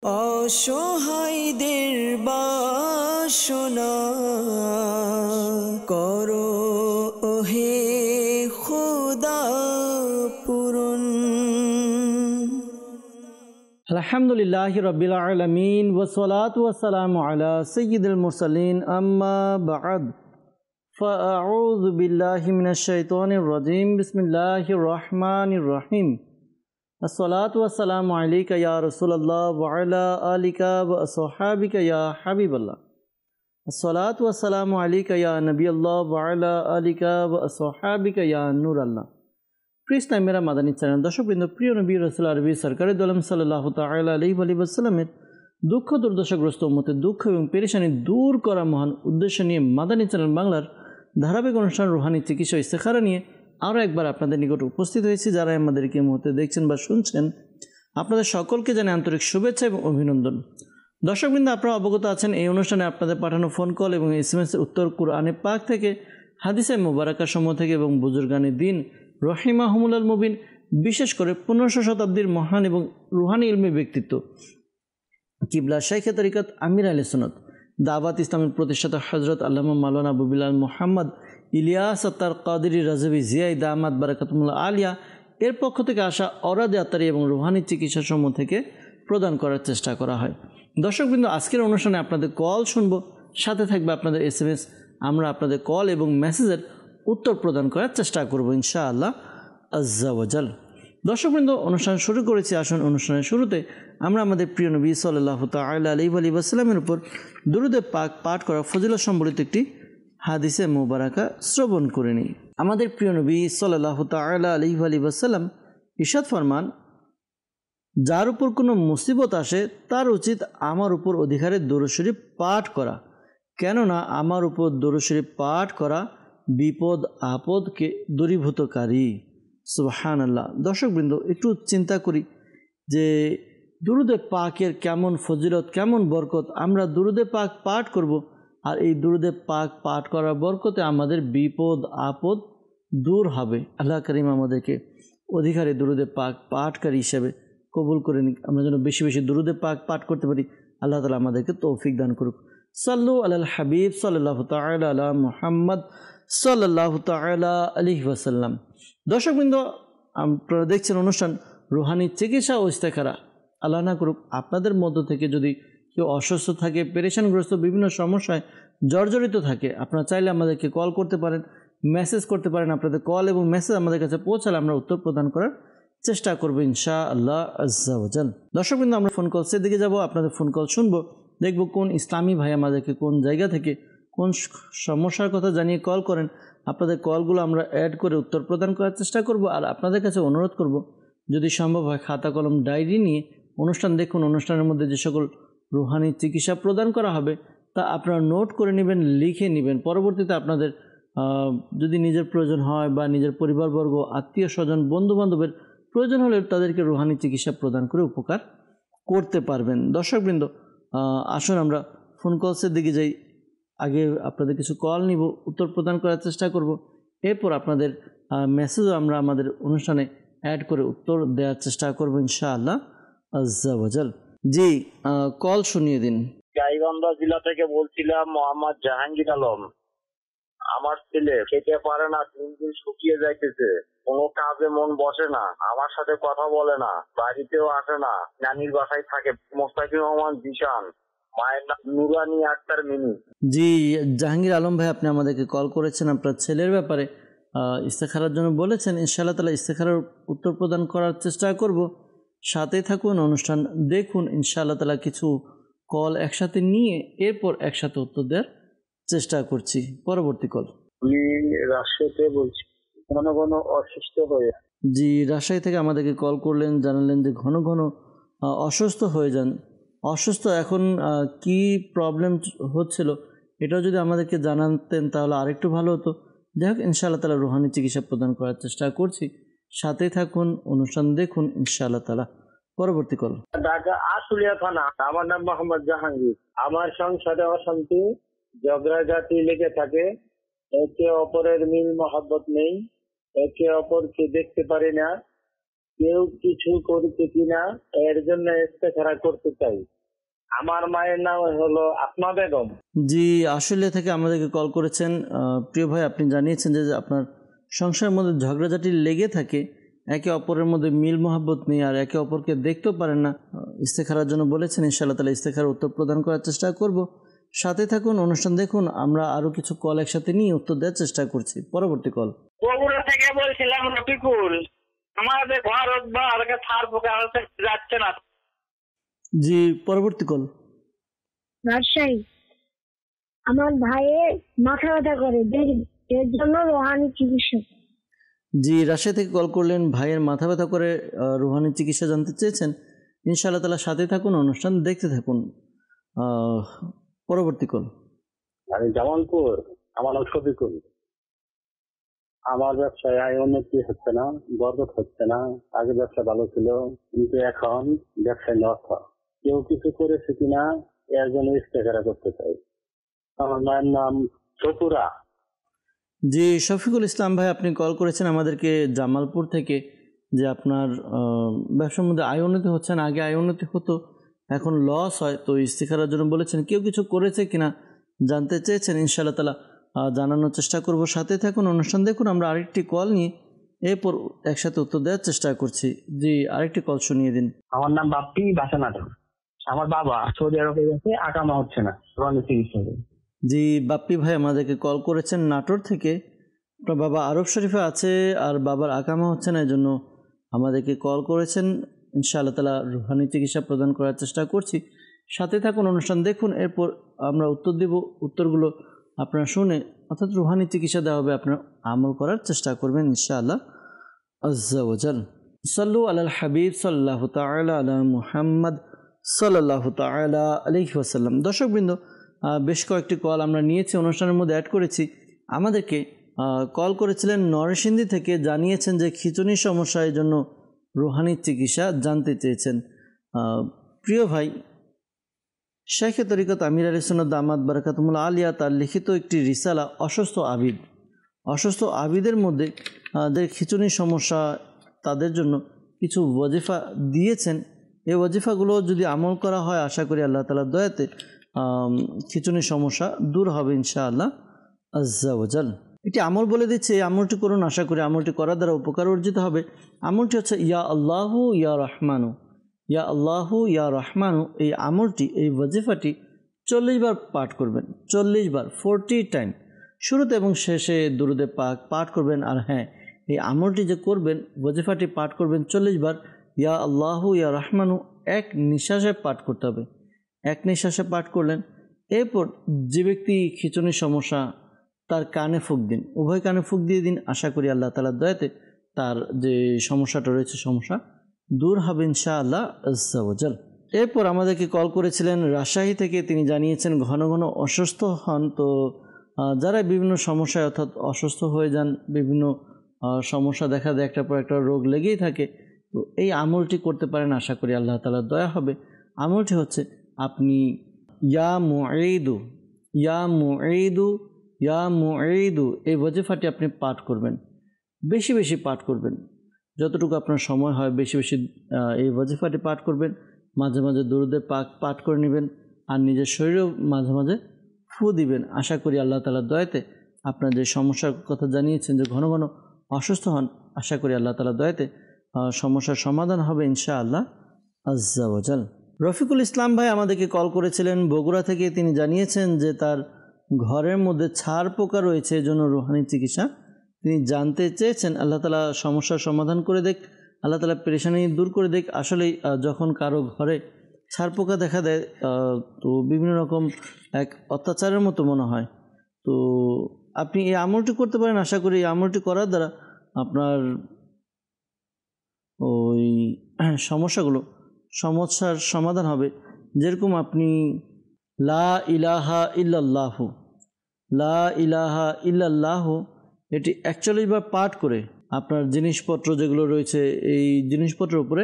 অসহায়দের বাসনা করো ওহে খোদা পূরণ। আলহামদুলিল্লাহি রাব্বিল আলামিন ওয়াসসালাতু ওয়াসসালামু আলা সাইয়্যিদিল মুরসালিন আম্মা বা'দ ফাআউযু বিল্লাহি মিনাশ শাইতানির রাজীম বিসমিল্লাহির রহমানির রহিম। আসসালাতু ওয়াসসালামু আলাইকা ইয়া রাসূলুল্লাহ ওয়া আলা আলিকা ওয়া আসহাবিকা ইয়া হাবিবাল্লাহ। আসসালাতু ওয়াসসালামু আলাইকা ইয়া নবিয়াল্লাহ ওয়া আলা আলিকা ওয়া আসহাবিকা ইয়া নূরাল্লাহ। প্রিয় মেরা মাদানী চ্যানেল দর্শকবৃন্দ, প্রিয় নবী রাসূল আরবি সরকারে দোলাম সাল্লাল্লাহু তাআলা আলাইহি ওয়া সাল্লামের দুঃখ দুর্দশাগ্রস্ত উম্মতের দুঃখ এবং পেরেশানি দূর করা মহান উদ্দেশ্য নিয়ে মাদানী চ্যানেল বাংলার ধারাবাহিক অনুষ্ঠান রুহানি চিকিৎসা ইস্তেখারা নিয়ে আরও একবার আপনাদের নিকট উপস্থিত হয়েছি। যারা আমাদেরকে এই মুহূর্তে দেখছেন বা শুনছেন, আপনাদের সকলকে জানাই আন্তরিক শুভেচ্ছা এবং অভিনন্দন। দর্শকবৃন্দ, আপনারা অবগত আছেন এই অনুষ্ঠানে আপনাদের পাঠানো ফোন কল এবং SMS-এর উত্তর কুরআনে পাক থেকে, হাদিসে মুবারাকা সমূহ থেকে এবং বুজুর্গানে দিন রহিমাহুমুল্লাল মুবিন, বিশেষ করে 1500 শতাব্দীর মহান এবং রুহানি ইলমি ব্যক্তিত্ব কিবলা শাইখে তরিকত আমির আহলে সুন্নাত দাওয়াত ইসলামের প্রতিষ্ঠাতা হযরত আল্লামা মাওলানা আবু বিলাল মুহাম্মদ ইলিয়াস আত্তার কাদেরী রাজভী জিয়াই দামাত বারাকাতুল্লাহ আলিয়া এর পক্ষ থেকে আসা অরাদে আত্মারি এবং রুহানি চিকিৎসা সমূহ থেকে প্রদান করার চেষ্টা করা হয়। দর্শকবৃন্দ, আজকের অনুষ্ঠানে আপনাদের কল শুনবো, সাথে থাকবে আপনাদের SMS। আমরা আপনাদের কল এবং মেসেজের উত্তর প্রদান করার চেষ্টা করব ইনশাআল্লাহ আজ্জা ওয়াজাল। দর্শকবৃন্দ, অনুষ্ঠান শুরু করেছি। আসুন অনুষ্ঠানের শুরুতে আমরা আমাদের প্রিয় নবী সাল্লাল্লাহু তাআলা আলাইহি ওয়া সাল্লামের উপর দুরূদে পাক পাঠ করা ফজিলত সম্বলিত একটি হাদিসে মুবারাকা শ্রবণ করে নিই। আমাদের প্রিয় নবী সাল্লাল্লাহু তাআলা আলাইহি ওয়া সাল্লাম ইরশাদ ফরমান, যার উপর কোনো মুসিবত আসে তার উচিত আমার উপর অধিকারে দরুদ শরীফ পাঠ করা, কেননা আমার উপর দরুদ শরীফ পাঠ করা বিপদ আপদকে দূরীভূতকারী। সুবহানাল্লাহ। দর্শকবৃন্দ, একটু চিন্তা করি যে দুরূদে পাকের কেমন ফজিলত, কেমন বরকত। আমরা দুরূদে পাক পাঠ করব, আর এই দুরূদে পাক পাঠ করার বরকতে আমাদের বিপদ আপদ দূর হবে। আল্লাহ করিম আমাদেরকে অধিকারী দুরূদে পাক পাঠকারী হিসেবে কবুল করে নিক। আমরা যেন বেশি বেশি দুরূদে পাক পাঠ করতে পারি। আল্লাহ তাআলা আমাদেরকে তৌফিক দান করুক। সাল্লু আলাল হাবিব সাল্লাল্লাহু তাআলা আলা মুহাম্মদ সাল্লাল্লাহু তাআলা আলাইহি ওয়াসাল্লাম। দর্শকবৃন্দ, আপনারা দেখছেন অনুষ্ঠান রুহানি চিকিৎসা ও ইস্তেখারা। আল্লাহ না করুক আপনাদের মধ্য থেকে যদি কেউ অসুস্থ থাকে, পেরেশানগ্রস্ত, বিভিন্ন সমস্যায় জর্জরিত থাকে, আপনারা চাইলে আমাদেরকে কল করতে পারেন, মেসেজ করতে পারেন। আপনাদের কল এবং মেসেজ আমাদের কাছে পৌঁছালে আমরা উত্তর প্রদান করার চেষ্টা করবো ইনশাআল্লাহ আজ্জা ওয়াজাল। দর্শকবৃন্দ, আমরা ফোন কলসের দিকে যাব, আপনাদের ফোন কল শুনবো, দেখব কোন ইসলামী ভাই আমাদেরকে কোন জায়গা থেকে কোন সমস্যার কথা জানিয়ে কল করেন। আপনাদের কলগুলো আমরা অ্যাড করে উত্তর প্রদান করার চেষ্টা করব। আর আপনাদের কাছে অনুরোধ করব, যদি সম্ভব হয় খাতা কলম ডায়েরি নিয়ে অনুষ্ঠান দেখুন। অনুষ্ঠানের মধ্যে যে সকল রুহানি চিকিৎসা প্রদান করা হবে তা আপনারা নোট করে নেবেন, লিখে নেবেন। পরবর্তীতে আপনাদের যদি নিজের প্রয়োজন হয় বা নিজের পরিবারবর্গ, আত্মীয় স্বজন, বন্ধুবান্ধবের প্রয়োজন হলে তাদেরকে রুহানি চিকিৎসা প্রদান করে উপকার করতে পারবেন। দর্শকবৃন্দ, আসুন আমরা ফোন কলসের দিকে যাই। আগে আপনাদের কিছু কল নিব, উত্তর প্রদান করার চেষ্টা করব। এরপর আপনাদের মেসেজও আমরা আমাদের অনুষ্ঠানে অ্যাড করে উত্তর দেওয়ার চেষ্টা করব ইনশাআল্লাহ আজ্জা ওয়াজাল। জি, কল শুনিয়ে দিন। গাইবান্ধা জেলা থেকে বলছিলাম, মোহাম্মদ জাহাঙ্গীর আলম। আমার ছেলে খেতে পারে না, দিন দিন শুকিয়ে যাইতেছে, কোনো কাজে মন বসে না, আমার সাথে কথা বলে না, বাড়িতেও আসে না, নানির বাসায় থাকে। মোস্তাকির রহমান জিশান, মায়ের নাম নুরানি আক্তার মিনি। জি জাহাঙ্গীর আলম ভাই, আপনি আমাদেরকে কল করেছেন, আপনার ছেলের ব্যাপারে ইস্তেখারার জন্য বলেছেন। ইনশাআল্লাহ তাআলা ইস্তেখারার উত্তর প্রদান করার চেষ্টা করব। সাথেই থাকুন, অনুষ্ঠান দেখুন। ইনশাআল্লাহ তাআলা কিছু কল একসাথে নিয়ে এরপর একসাথে উত্তর দেওয়ার চেষ্টা করছি। পরবর্তী কল। আমি রাজশাহীতে বলছি, ঘন ঘন অসুস্থ হয়ে। জি, রাজশাহী থেকে আমাদেরকে কল করলেন, জানালেন যে ঘন ঘন অসুস্থ হয়ে যান। অসুস্থ এখন কি প্রবলেম হচ্ছিল এটাও যদি আমাদেরকে জানাতেন তাহলে আরেকটু ভালো হতো। যাই হোক, ইনশাআল্লাহ তাআলা রুহানি চিকিৎসা প্রদান করার চেষ্টা করছি। সাথেই থাকুন, অনুষ্ঠান দেখুন ইনশাআল্লাহ তাআলা। পরবর্তী কল। ঢাকা আশুলিয়া থানা। আমার নাম মোহাম্মদ জাহাঙ্গীর। আমার সংসারে অশান্তি, ঝগড়াঝাটি লেগে থাকে, একে অপরের মিল মহব্বত নেই, একে অপরকে দেখতে পারি না, কেউ কিছু করেছে কিনা এর জন্য ইস্তেখারা করতে চাই। আমার মায়ের নাম হলো আসমা বেগম। জি, আশুলিয়া থেকে আমাদেরকে কল করেছেন। প্রিয় ভাই, আপনি জানিয়েছেন যে আপনার সংসারের মধ্যে ঝগড়াঝাটি লেগে থাকে, একে অপরের মধ্যে মিল মহাব্বত নেই, আর একে অপরকে দেখতেও পারেন না। ইস্তেখারার জন্য বলেছেন, ইনশাআল্লাহ তাআলা ইস্তেখারার উত্তর প্রদান করার চেষ্টা করব। সাথে থাকুন, অনুষ্ঠান দেখুন। আমরা আরও কিছু কল একসাথে নিয়ে উত্তর দেওয়ার চেষ্টা করছি। পরবর্তী কল। বগুড়া থেকে বলছিলাম রফিকুল। আমাদের ঘর ছাড় পোকা যাচ্ছে না। জি, পরবর্তী কল। রাজশাহী। আমার ভাইয়ের মাথা ব্যথা করে, এর জন্য রোহানি চিকিৎসা। জি, রাজশাহী থেকে কল করলেন, ভাইয়ের মাথা ব্যথা করে, রুহানি চিকিৎসা জানতে চেয়েছেন। ইনশাআল্লাহ তাআলা সাথে থাকুন, অনুষ্ঠান দেখতে থাকুন। পরবর্তী কল। আমি জামালপুর। আমার নাম শফিকুল। আমার ব্যবসায় আয় উন্নতি হচ্ছে না, বরকত হচ্ছে না। আগে ব্যবসা ভালো ছিল, কিন্তু এখন ব্যবসায় লস হয়। কেউ কিছু করেছে কিনা এর জন্য ইস্তেখারা করতে চাই। আমার মায়ের নাম সপুরা। জি, শফিকুল ইসলাম ভাই, আপনি কল করেছেন আমাদেরকে জামালপুর থেকে, যে আপনার ব্যবসার মধ্যে আয় উন্নতি হচ্ছে না, আগে আয় উন্নতি হতো, এখন লস হয়। তো ইস্তেখারার জন্য বলেছেন, কেউ কিছু করেছে কিনা জানতে চেয়েছেন। ইনশাআল্লাহ তাআলা জানানোর চেষ্টা করব। সাথে থাকুন, অনুষ্ঠান দেখুন। আমরা আরেকটি কল নিয়ে এরপর একসাথে উত্তর দেওয়ার চেষ্টা করছি। জি, আরেকটি কল শুনিয়ে দিন। আমার নাম বাপ্পি, বাসা নাটক। আমার বাবা সৌদি আরবে গেছে, আকামা হচ্ছে না, চিকিৎসা। জি, বাপ্পি ভাই আমাদেরকে কল করেছেন নাটোর থেকে। আপনার বাবা আরব শরীফে আছে আর বাবার আকামা হচ্ছে না, এই জন্য আমাদেরকে কল করেছেন। ইনশাআল্লাহ তাআলা রুহানি চিকিৎসা প্রদান করার চেষ্টা করছি। সাথে থাকুন, অনুষ্ঠান দেখুন। এরপর আমরা উত্তর দেব। উত্তরগুলো আপনারা শুনে, অর্থাৎ রুহানি চিকিৎসা দেওয়া হবে, আপনারা আমল করার চেষ্টা করবেন ইনশাআল্লাহ আজ্জা ওয়া জাল। সাল্লু আলাল হাবিব সাল্লাল্লাহু তাআলা আলা মুহাম্মদ সাল্লাল্লাহু তাআলা আলাইহি ওয়াসাল্লাম। দর্শকবৃন্দ, বেশ কয়েকটি কল আমরা নিয়েছি, অনুষ্ঠানের মধ্যে অ্যাড করেছি। আমাদেরকে কল করেছিলেন নরসিংদী থেকে, জানিয়েছেন যে খিঁচুনির সমস্যার জন্য রুহানি চিকিৎসা জানতে চেয়েছেন। প্রিয় ভাই, শেখে তরিকত আমির আলী সুন্নাত দামাত বারাকাতুহুল আলিয়া তার লিখিত একটি রিসালা অসুস্থ আবিদের মধ্যে যাদের খিঁচুনির সমস্যা, তাদের জন্য কিছু ওয়াজিফা দিয়েছেন। এই ওয়াজিফাগুলো যদি আমল করা হয়, আশা করি আল্লাহ তাআলার দয়াতে খিঁচুনির সমস্যা দূর হবে ইনশাআল্লাহ আজ্জা ওয়া জাল। এটি আমল বলে দিচ্ছে, এই আমলটি করুন। আশা করি আমলটি করার দ্বারা উপকার অর্জিত হবে। আমলটি হচ্ছে ইয়া আল্লাহু ইয়া রহমানু, ইয়া আল্লাহু ইয়া রহমানু। এই আমলটি, এই ওয়াজিফাটি 40 বার পাঠ করবেন। 40 বার, 40 টাইম। শুরুতে এবং শেষে দুরুদে পাক পাঠ করবেন। আর হ্যাঁ, এই আমলটি যে করবেন, ওয়াজিফাটি পাঠ করবেন 40 বার। ইয়া আল্লাহু ইয়া রহমানু এক নিঃশ্বাসে পাঠ করতে হবে। এক নিঃশ্বাসে পাঠ করলেন। এরপর যে ব্যক্তি খিঁচুনির সমস্যা, তার কানে ফুঁক দিন, উভয় কানে ফুঁক দিয়ে দিন। আশা করি আল্লাহ তাআলার দয়াতে তার যে সমস্যাটা রয়েছে, সমস্যা দূর হবে ইনশাআল্লাহ আজ্জা ওয়া জাল। এরপর আমাদেরকে কল করেছিলেন রাজশাহী থেকে, তিনি জানিয়েছেন ঘন ঘন অসুস্থ হন। তো যারা বিভিন্ন সমস্যায়, অর্থাৎ অসুস্থ হয়ে যান, বিভিন্ন সমস্যা দেখা দেয়, একটার পর একটা রোগ লেগেই থাকে, তো এই আমলটি করতে পারেন। আশা করি আল্লাহ তাআলার দয়া হবে। আমলটি হচ্ছে, আপনি ইয়া মুঈদু, ইয়া মুঈদু, ইয়া মুঈদু এই ওয়াজিফাটি আপনি পাঠ করবেন। বেশি বেশি পাঠ করবেন, যতটুকু আপনার সময় হয় বেশি বেশি এই ওয়াজিফাটি পাঠ করবেন। মাঝে মাঝে দুরুদে পাক পাঠ করে নেবেন, আর নিজের শরীরেও মাঝে মাঝে ফু দিবেন। আশা করি আল্লাহ তাআলার দয়াতে আপনার যে সমস্যার কথা জানিয়েছেন, যে ঘন ঘন অসুস্থ হন, আশা করি আল্লাহ তাআলার দয়াতে সমস্যার সমাধান হবে ইনশাআল্লাহ আজ্জা ওয়া জাল। রফিকুল ইসলাম ভাই আমাদেরকে কল করেছিলেন বগুড়া থেকে, তিনি জানিয়েছেন যে তার ঘরের মধ্যে ছাড় পোকা রয়েছে, এজন্য রুহানি চিকিৎসা তিনি জানতে চেয়েছেন। আল্লাহ তাআলা সমস্যার সমাধান করে দেখ, আল্লাহ তাআলা পেরেশানি দূর করে দেখ। আসলেই যখন কারো ঘরে ছাড় পোকা দেখা দেয়, তো বিভিন্ন রকম এক অত্যাচারের মতো মনে হয়। তো আপনি এই আমলটি করতে পারেন। আশা করি এই আমলটি করার দ্বারা আপনার ওই সমস্যার সমাধান হবে। যেরকম আপনি লা ইলাহা ইল্লাল্লাহু, লা ইলাহা ইল্লাল্লাহু এটি 41 বার পাঠ করে আপনার জিনিসপত্র যেগুলো রয়েছে, এই জিনিসপত্রের উপরে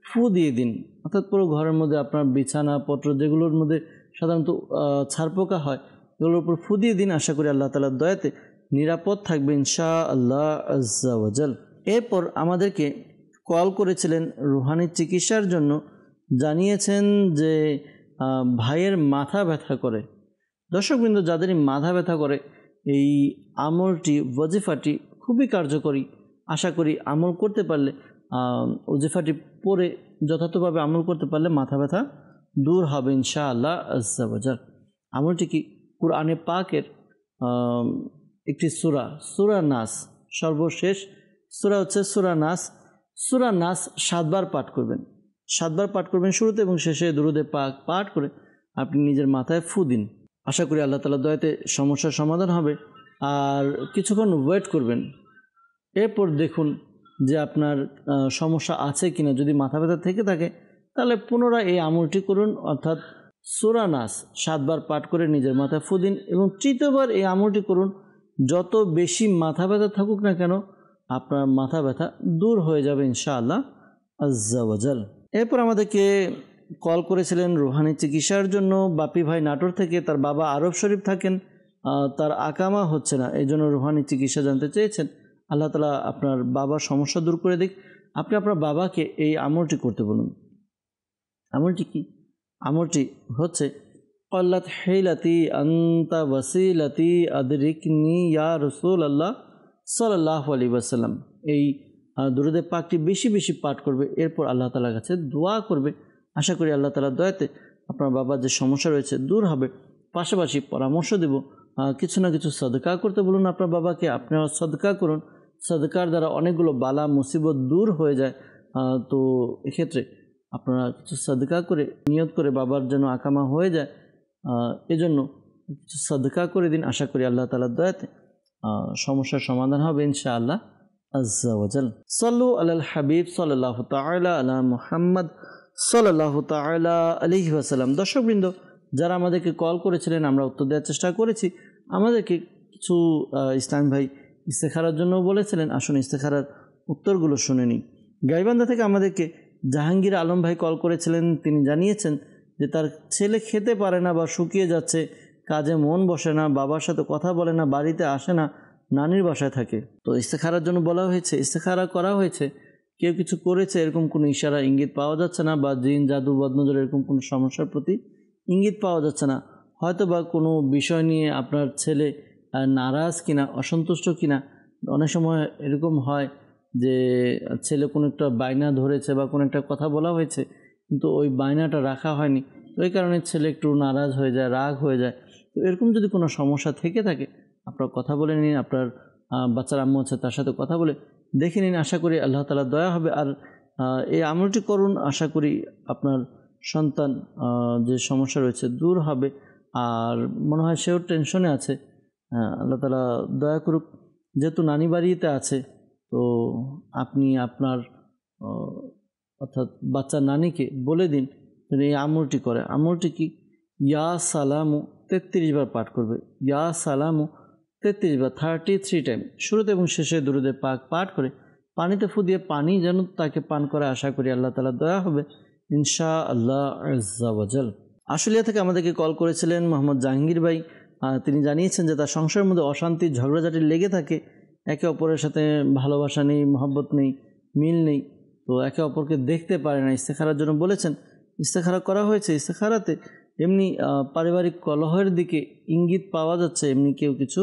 ফু দিয়ে দিন। অর্থাৎ পুরো ঘরের মধ্যে আপনার বিছানাপত্র যেগুলোর মধ্যে সাধারণত ছারপোকা হয়, এগুলোর উপর ফু দিয়ে দিন। আশা করি আল্লাহ তাআলার দয়াতে নিরাপদ থাকবে ইনশাআল্লাহ আজ্জা ওয়া জাল। এরপর আমাদেরকে কল করেছিলেন রুহানি চিকিৎসার জন্য, জানিয়েছেন যে ভাইয়ের মাথা ব্যথা করে। দর্শকবৃন্দ, যাদেরই মাথা ব্যথা করে এই আমলটি, ওয়াজিফাটি খুবই কার্যকরী। আশা করি আমল করতে পারলে, ওয়াজিফাটি পড়ে যথাযথভাবে আমল করতে পারলে মাথা ব্যথা দূর হবে ইনশাআল্লাহ আজ্জা ওয়াজাল। আমলটি কি? কুরআনে পাকের একটি সূরা নাস, সর্বশেষ সূরা হচ্ছে সূরা নাস। সূরা নাস 7 বার পাঠ করবেন, 7 বার পাঠ করবেন শুরুতে এবং শেষে দুরূদে পাক পাঠ করে আপনি নিজের মাথায় ফু দিন। আশা করি আল্লাহ তাআলার দয়াতে সমস্যার সমাধান হবে। আর কিছুক্ষণ ওয়েট করবেন, এরপর দেখুন যে আপনার সমস্যা আছে কিনা। যদি মাথা ব্যথা থেকে থাকে তাহলে পুনরায় এই আমলটি করুন, অর্থাৎ সূরা নাস 7 বার পাঠ করে নিজের মাথায় ফু দিন এবং তৃতীয়বার এই আমলটি করুন। যত বেশি মাথা ব্যথা থাকুক না কেন আপনার মাথা ব্যথা দূর হয়ে যাবে ইনশাআল্লাহ আজ্জা ওয়াজাল। এরপর আমাদেরকে কল করেছিলেন রুহানি চিকিৎসার জন্য বাপি ভাই নাটোর থেকে। তার বাবা আরব শরীফ থাকেন, তার আকামা হচ্ছে না, এই জন্য রুহানি চিকিৎসা জানতে চেয়েছেন। আল্লাহ তাআলা আপনার বাবার সমস্যা দূর করে দিক। আপনি আপনার বাবাকে এই আমলটি করতে বলুন। আমলটি কি? আমলটি হচ্ছে ক্বাল্লাত হিলাতি আনতা ওয়াসিলাতি আদরিকনি ইয়া রাসূলুল্লাহ সাল্লাল্লাহু আলাইহি ওয়াসাল্লাম। এই দুরূদে পাকটি বেশি বেশি পাঠ করবে, এরপর আল্লাহ তাআলার কাছে দোয়া করবে। আশা করি আল্লাহ তাআলার দয়াতে আপনার বাবার যে সমস্যা রয়েছে দূর হবে। পাশাপাশি পরামর্শ দেব, কিছু না কিছু সদকা করতে বলুন আপনার বাবাকে। আপনারা সদকা করুন, সদকার দ্বারা অনেকগুলো বালা মুসিবত দূর হয়ে যায়। তো এক্ষেত্রে আপনারা কিছু সদকা করে নিয়ত করে বাবার যেন আকামা হয়ে যায়, এজন্য কিছু সদকা করে দিন। আশা করি আল্লাহ তাআলার দয়াতে সমস্যার সমাধান হবে ইনশাআল্লাহ আজ্জা ওয়াজাল। সাল্লু আলাল হাবিব সাল্লাল্লাহু তাআলা আলা মুহাম্মদ সাল্লাল্লাহু তাআলা আলাইহি ওয়াসাল্লাম। দর্শকবৃন্দ, যারা আমাদেরকে কল করেছিলেন আমরা উত্তর দেওয়ার চেষ্টা করেছি। আমাদেরকে কিছু ইসলাম ভাই ইস্তেখারার জন্য বলেছিলেন, আসুন ইস্তেখারার উত্তরগুলো শুনে নিই। গাইবান্ধা থেকে আমাদেরকে জাহাঙ্গীর আলম ভাই কল করেছিলেন। তিনি জানিয়েছেন যে তার ছেলে খেতে পারে না বা শুকিয়ে যাচ্ছে, কাজে মন বসে না, বাবার সাথে কথা বলে না, বাড়িতে আসে না, নানির বাসায় থাকে। তো ইস্তেখারার জন্য বলা হয়েছে, ইস্তেখারা করা হয়েছে, কেউ কিছু করেছে এরকম কোনো ইশারা ইঙ্গিত পাওয়া যাচ্ছে না, বা জিন জাদু বদনজর এরকম কোনো সমস্যার প্রতি ইঙ্গিত পাওয়া যাচ্ছে না। হয়তো বা কোনো বিষয় নিয়ে আপনার ছেলে নারাজ কিনা, অসন্তুষ্ট কিনা। অনেক সময় এরকম হয় যে ছেলে কোনো একটা বায়না ধরেছে বা কোনো একটা কথা বলা হয়েছে, কিন্তু ওই বায়নাটা রাখা হয়নি, তো এই কারণে ছেলে একটু নারাজ হয়ে যায়, রাগ হয়ে যায়। তো এরকম যদি কোনো সমস্যা থেকে থাকে আপনার কথা বলে নিন, আপনার বাচ্চার আম্মু আছে তার সাথে কথা বলে দেখে নিন। আশা করি আল্লাহ তাআলার দয়া হবে। আর এই আমলটি করুন, আশা করি আপনার সন্তান যে সমস্যা রয়েছে দূর হবে। আর মনে হয় সেও টেনশনে আছে, আল্লাহ তাআলা দয়া করুক। যেহেতু নানি বাড়িতে আছে, তো আপনি আপনার অর্থাৎ বাচ্চার নানিকে বলে দিন এই আমলটি করে। আমলটি কি? ইয়া সালামু 33 বার পাঠ করবে। ইয়া সালামু 33 বার, 33 টাইম, শুরুতে এবং শেষে দুরূদে পাক পাঠ করে পানিতে ফু দিয়ে পানি যেন তাকে পান করে। আশা করি আল্লাহ তাআলা দয়া হবে ইনশাআল্লাহ আজ্জা ওয়াজাল। আশুলিয়া থেকে আমাদেরকে কল করেছিলেন মোহাম্মদ জাহাঙ্গীর ভাই। তিনি জানিয়েছেন যে তার সংসারের মধ্যে অশান্তি ঝগড়াঝাটি লেগে থাকে, একে অপরের সাথে ভালোবাসা নেই, মহব্বত নেই, মিল নেই, তো একে অপরকে দেখতে পারে না। ইস্তেখারার জন্য বলেছেন, ইস্তেখারা করা হয়েছে। ইস্তেখারাতে এমনি পারিবারিক কলহের দিকে ইঙ্গিত পাওয়া যাচ্ছে, এমনি কেউ কিছু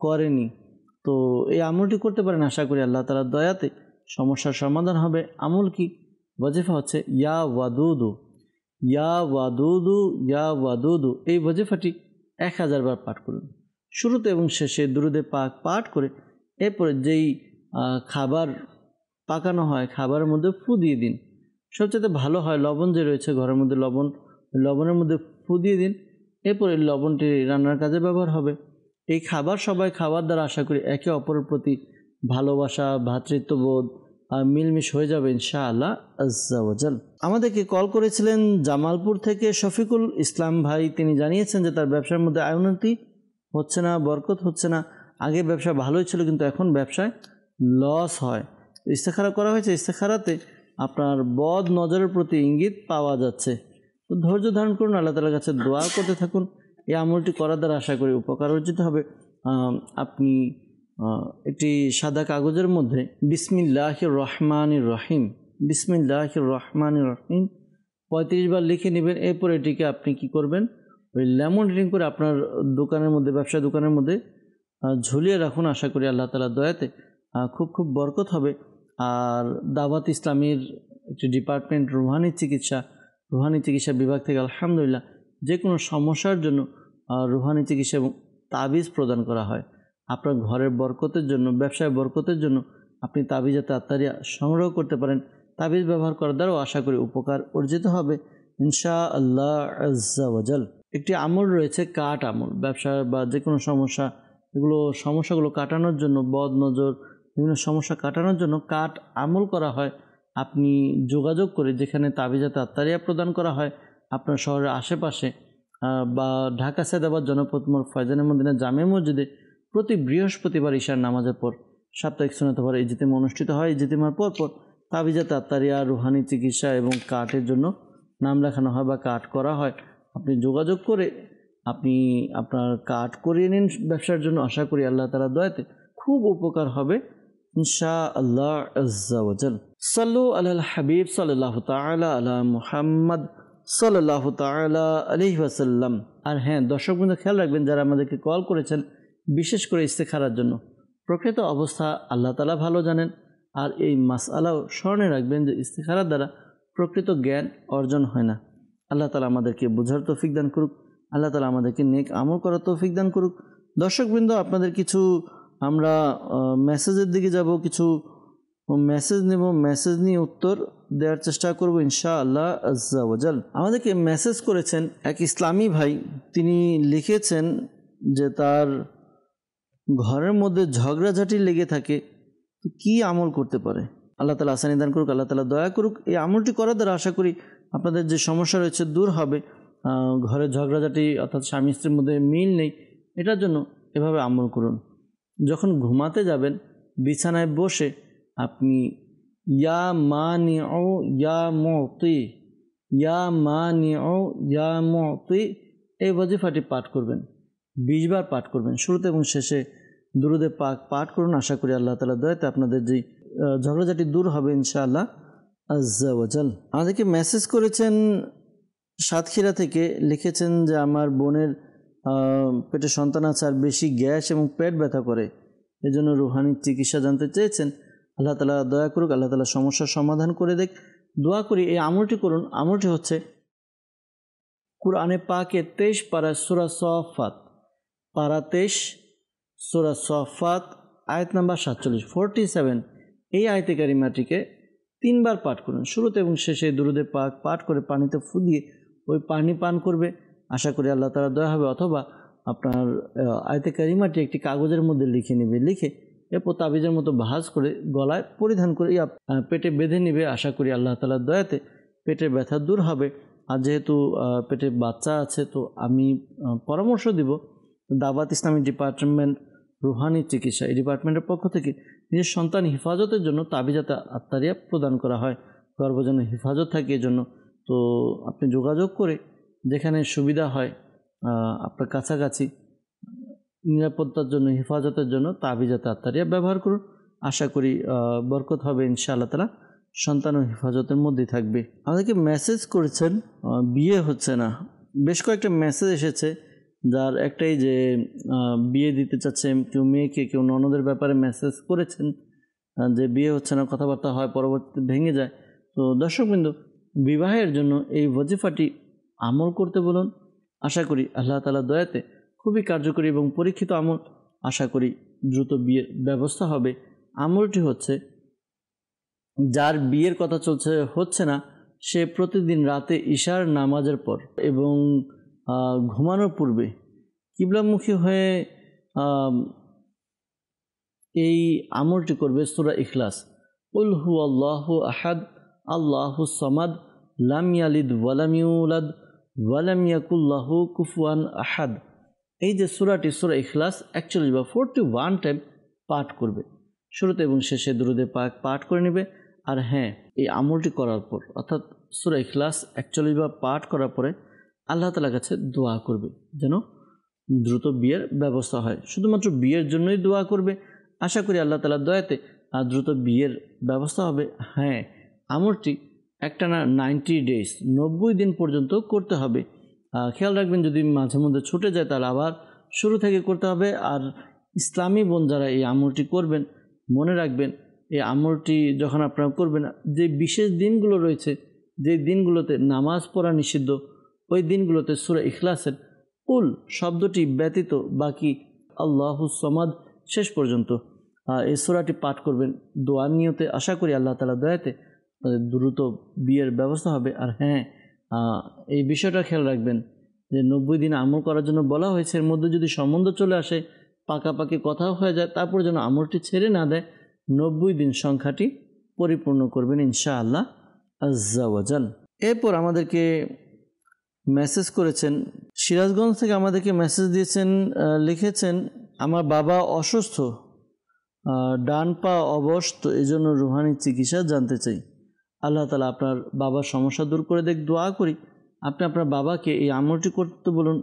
করেনি। তো এই আমলটি করতে পারেন, আশা করি আল্লাহ তাআলার দয়াতে সমস্যার সমাধান হবে। আমল কি? ওয়াজিফা হচ্ছে ইয়া ওয়াদুদু, ইয়া ওয়াদুদু, ইয়া ওয়াদুদু। এই ওয়াজিফাটি 1000 বার পাঠ করুন, শুরুতে এবং শেষে দুরূদে পাক পাঠ করে এরপরে যেই খাবার পাকানো হয় খাবারের মধ্যে ফু দিয়ে দিন। সবচেয়ে ভালো হয় লবণ যে রয়েছে ঘরের মধ্যে, লবণের মধ্যে ফু দিয়ে দিন। এরপরে লবণটি রান্নার কাজে ব্যবহার হবে। এই খাবার সবাই খাবার দ্বারা আশা করি একে অপরের প্রতি ভালোবাসা, ভ্রাতৃত্ববোধ মিলমিশ হয়ে যাবে ইনশাআল্লাহ আজ্জা ওয়াজাল। আমাদেরকে কল করেছিলেন জামালপুর থেকে শফিকুল ইসলাম ভাই। তিনি জানিয়েছেন যে তার ব্যবসার মধ্যে উন্নতি হচ্ছে না, বরকত হচ্ছে না। আগে ব্যবসা ভালোই ছিল কিন্তু এখন ব্যবসায় লস হয়। ইস্তেখারা করা হয়েছে। ইস্তেখারাতে আপনার বদ নজরের প্রতি ইঙ্গিত পাওয়া যাচ্ছে। তো ধৈর্য ধারণ করুন, আল্লাহ তাআলার কাছে দোয়া করতে থাকুন। এই আমলটি করার দ্বারা আশা করি উপকার অর্জিত হবে। আপনি একটি সাদা কাগজের মধ্যে বিসমিল্লাহির রহমানির রহিম 35 বার লিখে নেবেন। এরপর এটিকে আপনি কি করবেন, ওই ল্যামিনেটিং করে আপনার দোকানের মধ্যে, ব্যবসা দোকানের মধ্যে ঝুলিয়ে রাখুন। আশা করি আল্লাহ তাআলার দয়াতে খুব খুব বরকত হবে। আর দাওয়াত ইসলামীর একটি ডিপার্টমেন্ট রুহানি চিকিৎসা বিভাগ থেকে আলহামদুলিল্লাহ যে কোনো সমস্যার জন্য রুহানি চিকিৎসা এবং তাবিজ প্রদান করা হয়। আপনার ঘরের বরকতের জন্য, ব্যবসায় বরকতের জন্য আপনি তাবিজাতে আত্মারিয়া সংগ্রহ করতে পারেন। তাবিজ ব্যবহার করার দ্বারাও আশা করি উপকার অর্জিত হবে ইনশাআল্লাহ আজ্জা ওয়াজাল। একটি আমল রয়েছে কাট আমল। ব্যবসা বা যে কোনো সমস্যাগুলো কাটানোর জন্য, বদ নজর, বিভিন্ন সমস্যা কাটানোর জন্য কাট আমল করা হয়। আপনি যোগাযোগ করে, যেখানে তাবিজাতে আত্মারিয়া প্রদান করা হয় আপনার শহরের আশেপাশে বা ঢাকা সায়দাবাদ জনপদ মোড় ফয়জানে মদিনা জামে মসজিদে প্রতি বৃহস্পতিবার ঈশার নামাজের পর সাপ্তাহিক সুন্নাত ওয়ার ইজতিমা অনুষ্ঠিত হয়। ইজতিমার পরপর তাবিজাতে আত্মারিয়া, রুহানি চিকিৎসা এবং কাটের জন্য নাম লেখানো হয় বা কাট করা হয়। আপনি যোগাযোগ করে আপনি আপনার কাট করিয়ে নিন ব্যবসার জন্য। আশা করি আল্লাহ তাআলার দয়াতে খুব উপকার হবে ইনশাআল্লাহ আজ্জা ওয়াজাল। সাল্লু আলাল হাবিব সাল্লাল্লাহু তাআলা আলা মুহাম্মদ সাল্লাল্লাহু তাআলা আলাইহি ওয়াসাল্লাম। আর হ্যাঁ, দর্শকবৃন্দ খেয়াল রাখবেন, যারা আমাদেরকে কল করেছেন বিশেষ করে ইস্তেখারার জন্য, প্রকৃত অবস্থা আল্লাহ তাআলা ভালো জানেন। আর এই মাসআলাও স্মরণে রাখবেন যে ইস্তেখারার দ্বারা প্রকৃত জ্ঞান অর্জন হয় না। আল্লাহ তাআলা আমাদেরকে বোঝার তৌফিক দান করুক, আল্লাহ তাআলা আমাদেরকে নেক আমল করার তৌফিক দান করুক। দর্শকবৃন্দ, আপনাদের কিছু আমরা মেসেজের দিকে যাব, কিছু মেসেজ নেব, মেসেজ নিয়ে উত্তর দেওয়ার চেষ্টা করব ইনশাআল্লাহ আজ্জা ওয়াজাল। আমাদেরকে মেসেজ করেছেন এক ইসলামী ভাই। তিনি লিখেছেন যে তার ঘরের মধ্যে ঝগড়াঝাটি লেগে থাকে, তো কী আমল করতে পারে? আল্লাহ তাআলা আসানি দান করুক, আল্লাহ তাআলা দয়া করুক। এই আমলটি করার দ্বারা আশা করি আপনাদের যে সমস্যা রয়েছে দূর হবে। ঘরের ঝগড়াঝাটি অর্থাৎ স্বামী স্ত্রীর মধ্যে মিল নেই, এটার জন্য এভাবে আমল করুন। যখন ঘুমাতে যাবেন বিছানায় বসে আপনি ইয়া মানিউ ইয়া মুতি, ইয়া মানিউ ইয়া মুতি এই ওয়াজিফাটি পাঠ করবেন। 20 বার পাঠ করবেন। শুরুতে এবং শেষে দুরুদে পাক পাঠ করুন। আশা করি আল্লাহ তাআলার দয়াতে আপনাদের যে ঝগড়াঝাটি দূর হবে ইনশাআল্লাহ আজ্জা ওয়াজাল। আমাদেরকে মেসেজ করেছেন সাতক্ষীরা থেকে, লিখেছেন যে আমার বোনের পেটে সন্তান আছে আর বেশি গ্যাস এবং পেট ব্যথা করে, এজন্য রুহানি চিকিৎসা জানতে চেয়েছেন। আল্লাহ তাআলা দয়া করুক, আল্লাহ তাআলা সমস্যার সমাধান করে দেখ। দোয়া করি এই আমলটি করুন। আমলটি হচ্ছে কুরআনে পাকে 23 পারা সূরা সফাত, পারা 23 সূরা সফাত আয়াত নাম্বার 47 এই আয়াতে কারিমাটিকে 3 বার পাঠ করুন। শুরুতে এবং শেষে দুরুদে পাক পাঠ করে পানিতে ফু দিয়ে ওই পানি পান করবে। আশা করি আল্লাহ তাআলা দয়া হবে। অথবা আপনার আয়াতে কারিমাটি একটি কাগজের মধ্যে লিখে নেবে, লিখে এরপর তাবিজের মতো ভাঁজ করে গলায় পরিধান করে পেটে বেঁধে নেবে। আশা করি আল্লাহ তাআলার দয়াতে পেটের ব্যথা দূর হবে। আর যেহেতু পেটে বাচ্চা আছে, তো আমি পরামর্শ দিব দাওয়াত ইসলামী ডিপার্টমেন্ট রুহানি চিকিৎসা, এই ডিপার্টমেন্টের পক্ষ থেকে নিজের সন্তান হিফাজতের জন্য তাবিজাতে আত্মারিয়া প্রদান করা হয়, গর্ভ যেন হিফাজত থাকে এজন্য। তো আপনি যোগাযোগ করে যেখানে সুবিধা হয় আপনার কাছাকাছি নিরাপত্তার জন্য, হিফাজতের জন্য তাবিজাতে আত্মারিয়া ব্যবহার করুন। আশা করি বরকত হবে ইনশাআল্লাহ তাআলা, সন্তান ও হিফাজতের মধ্যেই থাকবে। আমাদেরকে মেসেজ করেছেন বিয়ে হচ্ছে না, বেশ কয়েকটা মেসেজ এসেছে, যার একটাই যে বিয়ে দিতে চাচ্ছে কেউ মেয়েকে, কেউ ননদের ব্যাপারে মেসেজ করেছেন যে বিয়ে হচ্ছে না, কথাবার্তা হয় পরবর্তীতে ভেঙে যায়। তো দর্শকবৃন্দ, বিবাহের জন্য এই ওয়াজিফাটি আমল করতে বলুন। আশা করি আল্লাহ তাআলার দয়াতে খুবই কার্যকরী এবং পরীক্ষিত আমল। আশা করি দ্রুত বিয়ের ব্যবস্থা হবে। আমলটি হচ্ছে, যার বিয়ের কথা হচ্ছে না, সে প্রতিদিন রাতে ঈশার নামাজের পর এবং ঘুমানোর পূর্বে কিবলামুখী হয়ে এই আমলটি করবে। সূরা ইখলাস, কুল হুয়াল্লাহু আহাদ আল্লাহুস সামাদ লাম ইয়ালিদ ওয়ালাম ইউলাদ ওয়ালাম ইয়াকুল লাহু কুফুয়ান আহাদ। এই যে সূরাটি, সূরা ইখলাস 41 বা 41 টাইম পাঠ করবে। শুরুতে এবং শেষে দুরুদে পাক পাঠ করে নেবে। আর হ্যাঁ, এই আমলটি করার পর অর্থাৎ সূরা ইখলাস 41 বার পাঠ করার পরে আল্লাহ তাআলার কাছে দোয়া করবে যেন দ্রুত বিয়ের ব্যবস্থা হয়। শুধুমাত্র বিয়ের জন্যই দোয়া করবে, আশা করি আল্লাহ তাআলার দয়াতে দ্রুত বিয়ের ব্যবস্থা হবে। হ্যাঁ, আমলটি একটানা 90 ডেজ 90 দিন পর্যন্ত করতে হবে। খেয়াল রাখবেন যদি মাঝে মধ্যে ছুটে যায় তাহলে আবার শুরু থেকে করতে হবে। আর ইসলামী বোন যারা এই আমলটি করবেন মনে রাখবেন এই আমলটি যখন আপনারা করবেন যে বিশেষ দিনগুলো রয়েছে, যে দিনগুলোতে নামাজ পড়া নিষিদ্ধ, ওই দিনগুলোতে সূরা ইখলাসের কুল শব্দটি ব্যতীত বাকি আল্লাহুস সামাদ শেষ পর্যন্ত এই সূরাটি পাঠ করবেন দোয়ার নিয়তে। আশা করি আল্লাহ তাআলার দয়াতে দ্রুত বিয়ের ব্যবস্থা হবে। আর হ্যাঁ, এই বিষয়টা খেয়াল রাখবেন যে 90 দিন আমল করার জন্য বলা হয়েছে, এর মধ্যে যদি সম্বন্ধ চলে আসে, পাকাপাকি কথাও হয়ে যায়, তারপর যেন আমলটি ছেড়ে না দেয়। 90 দিন সংখ্যাটি পরিপূর্ণ করবেন ইনশাআল্লাহ আজ্জা ওয়াজাল। এরপর আমাদেরকে মেসেজ করেছেন সিরাজগঞ্জ থেকে, আমাদেরকে মেসেজ দিয়েছেন, লিখেছেন আমার বাবা অসুস্থ, ডান পা অবশ, তো এই জন্য রুহানি চিকিৎসা জানতে চাই। আল্লাহ তাআলা আপনার বাবার সমস্যা দূর করে দেখ, দোয়া করি আপনি আপনার বাবাকে এই আমলটি করতে বলুন।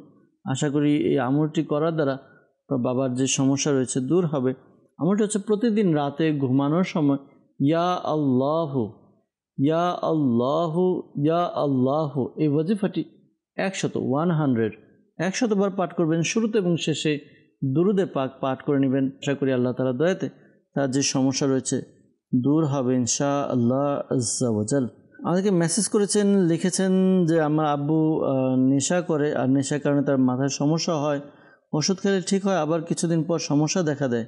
আশা করি এই আমলটি করার দ্বারা আপনার বাবার যে সমস্যা রয়েছে দূর হবে। আমলটি হচ্ছে প্রতিদিন রাতে ঘুমানোর সময় ইয়া আল্লাহু ইয়া আল্লাহু ইয়া আল্লাহু এই ওয়াজিফাটি 100 বার পাঠ করবেন। শুরুতে এবং শেষে দুরুদে পাক পাঠ করে নেবেন। আশা করি আল্লাহ তাআলার দয়াতে তার যে সমস্যা রয়েছে দূর হবে ইনশাআল্লাহ আজ্জা ওয়াজাল। আমাদেরকে মেসেজ করেছেন, লিখেছেন যে আমার আব্বু নেশা করে, আর নেশার কারণে তার মাথায় সমস্যা হয়, ওষুধ খেলে ঠিক হয়, আবার কিছুদিন পর সমস্যা দেখা দেয়।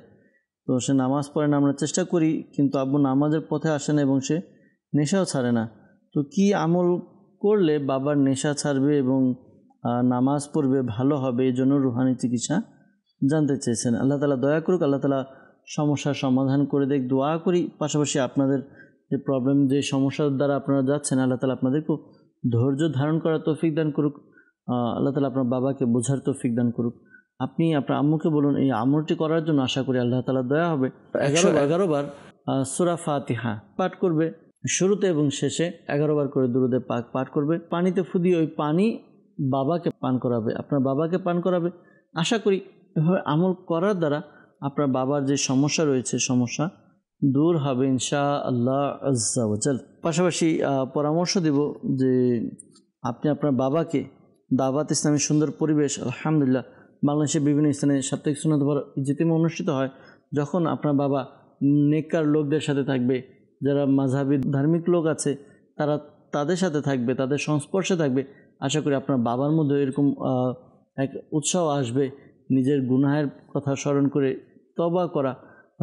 তো সে নামাজ পড়ে না, আমরা চেষ্টা করি কিন্তু আব্বু নামাজের পথে আসে না এবং সে নেশাও ছাড়ে না। তো কি আমল করলে বাবার নেশা ছাড়বে এবং নামাজ পড়বে, ভালো হবে, এই জন্য রুহানি চিকিৎসা জানতে চেয়েছেন। আল্লাহ তাআলা দয়া করুক, আল্লাহ তাআলা সমস্যার সমাধান করে দেখ, দোয়া করি। পাশাপাশি আপনাদের যে প্রবলেম, যে সমস্যার দ্বারা আপনারা যাচ্ছেন, আল্লাহ তাআলা আপনাদেরকেও ধৈর্য ধারণ করার তৌফিক দান করুক। আল্লাহ তাআলা আপনার বাবাকে বোঝার তৌফিক দান করুক। আপনি আপনার আম্মুকে বলুন এই আমলটি করার জন্য, আশা করি আল্লাহ তাআলার দয়া হবে। 11 বার সূরা ফাতিহা পাঠ করবে, শুরুতে এবং শেষে 11 বার করে দুরুদে পাক পাঠ করবে। পানিতে ফুদিয়ে ওই পানি বাবাকে পান করাবে, আপনার বাবাকে পান করাবে। আশা করি এভাবে আমল করার দ্বারা আপনার বাবার যে সমস্যা রয়েছে সমস্যা দূর হবে ইনশাআল্লাহ আজ্জা ওয়াজাল। পাশাপাশি পরামর্শ দেব যে আপনি আপনার বাবাকে দাওয়াত ইসলামী সুন্দর পরিবেশ, আলহামদুলিল্লাহ বাংলাদেশের বিভিন্ন স্থানে সাপ্তাহিক সুন্নাত ইজতিমা অনুষ্ঠিত হয়। যখন আপনার বাবা নেককার লোকদের সাথে থাকবে, যারা মাযহাবী ধার্মিক লোক আছে তারা তাদের সাথে থাকবে, তাদের সংস্পর্শে থাকবে, আশা করি আপনার বাবার মধ্যে এরকম এক উৎসাহ আসবে নিজের গুনাহের কথা স্মরণ করে তওবা করা।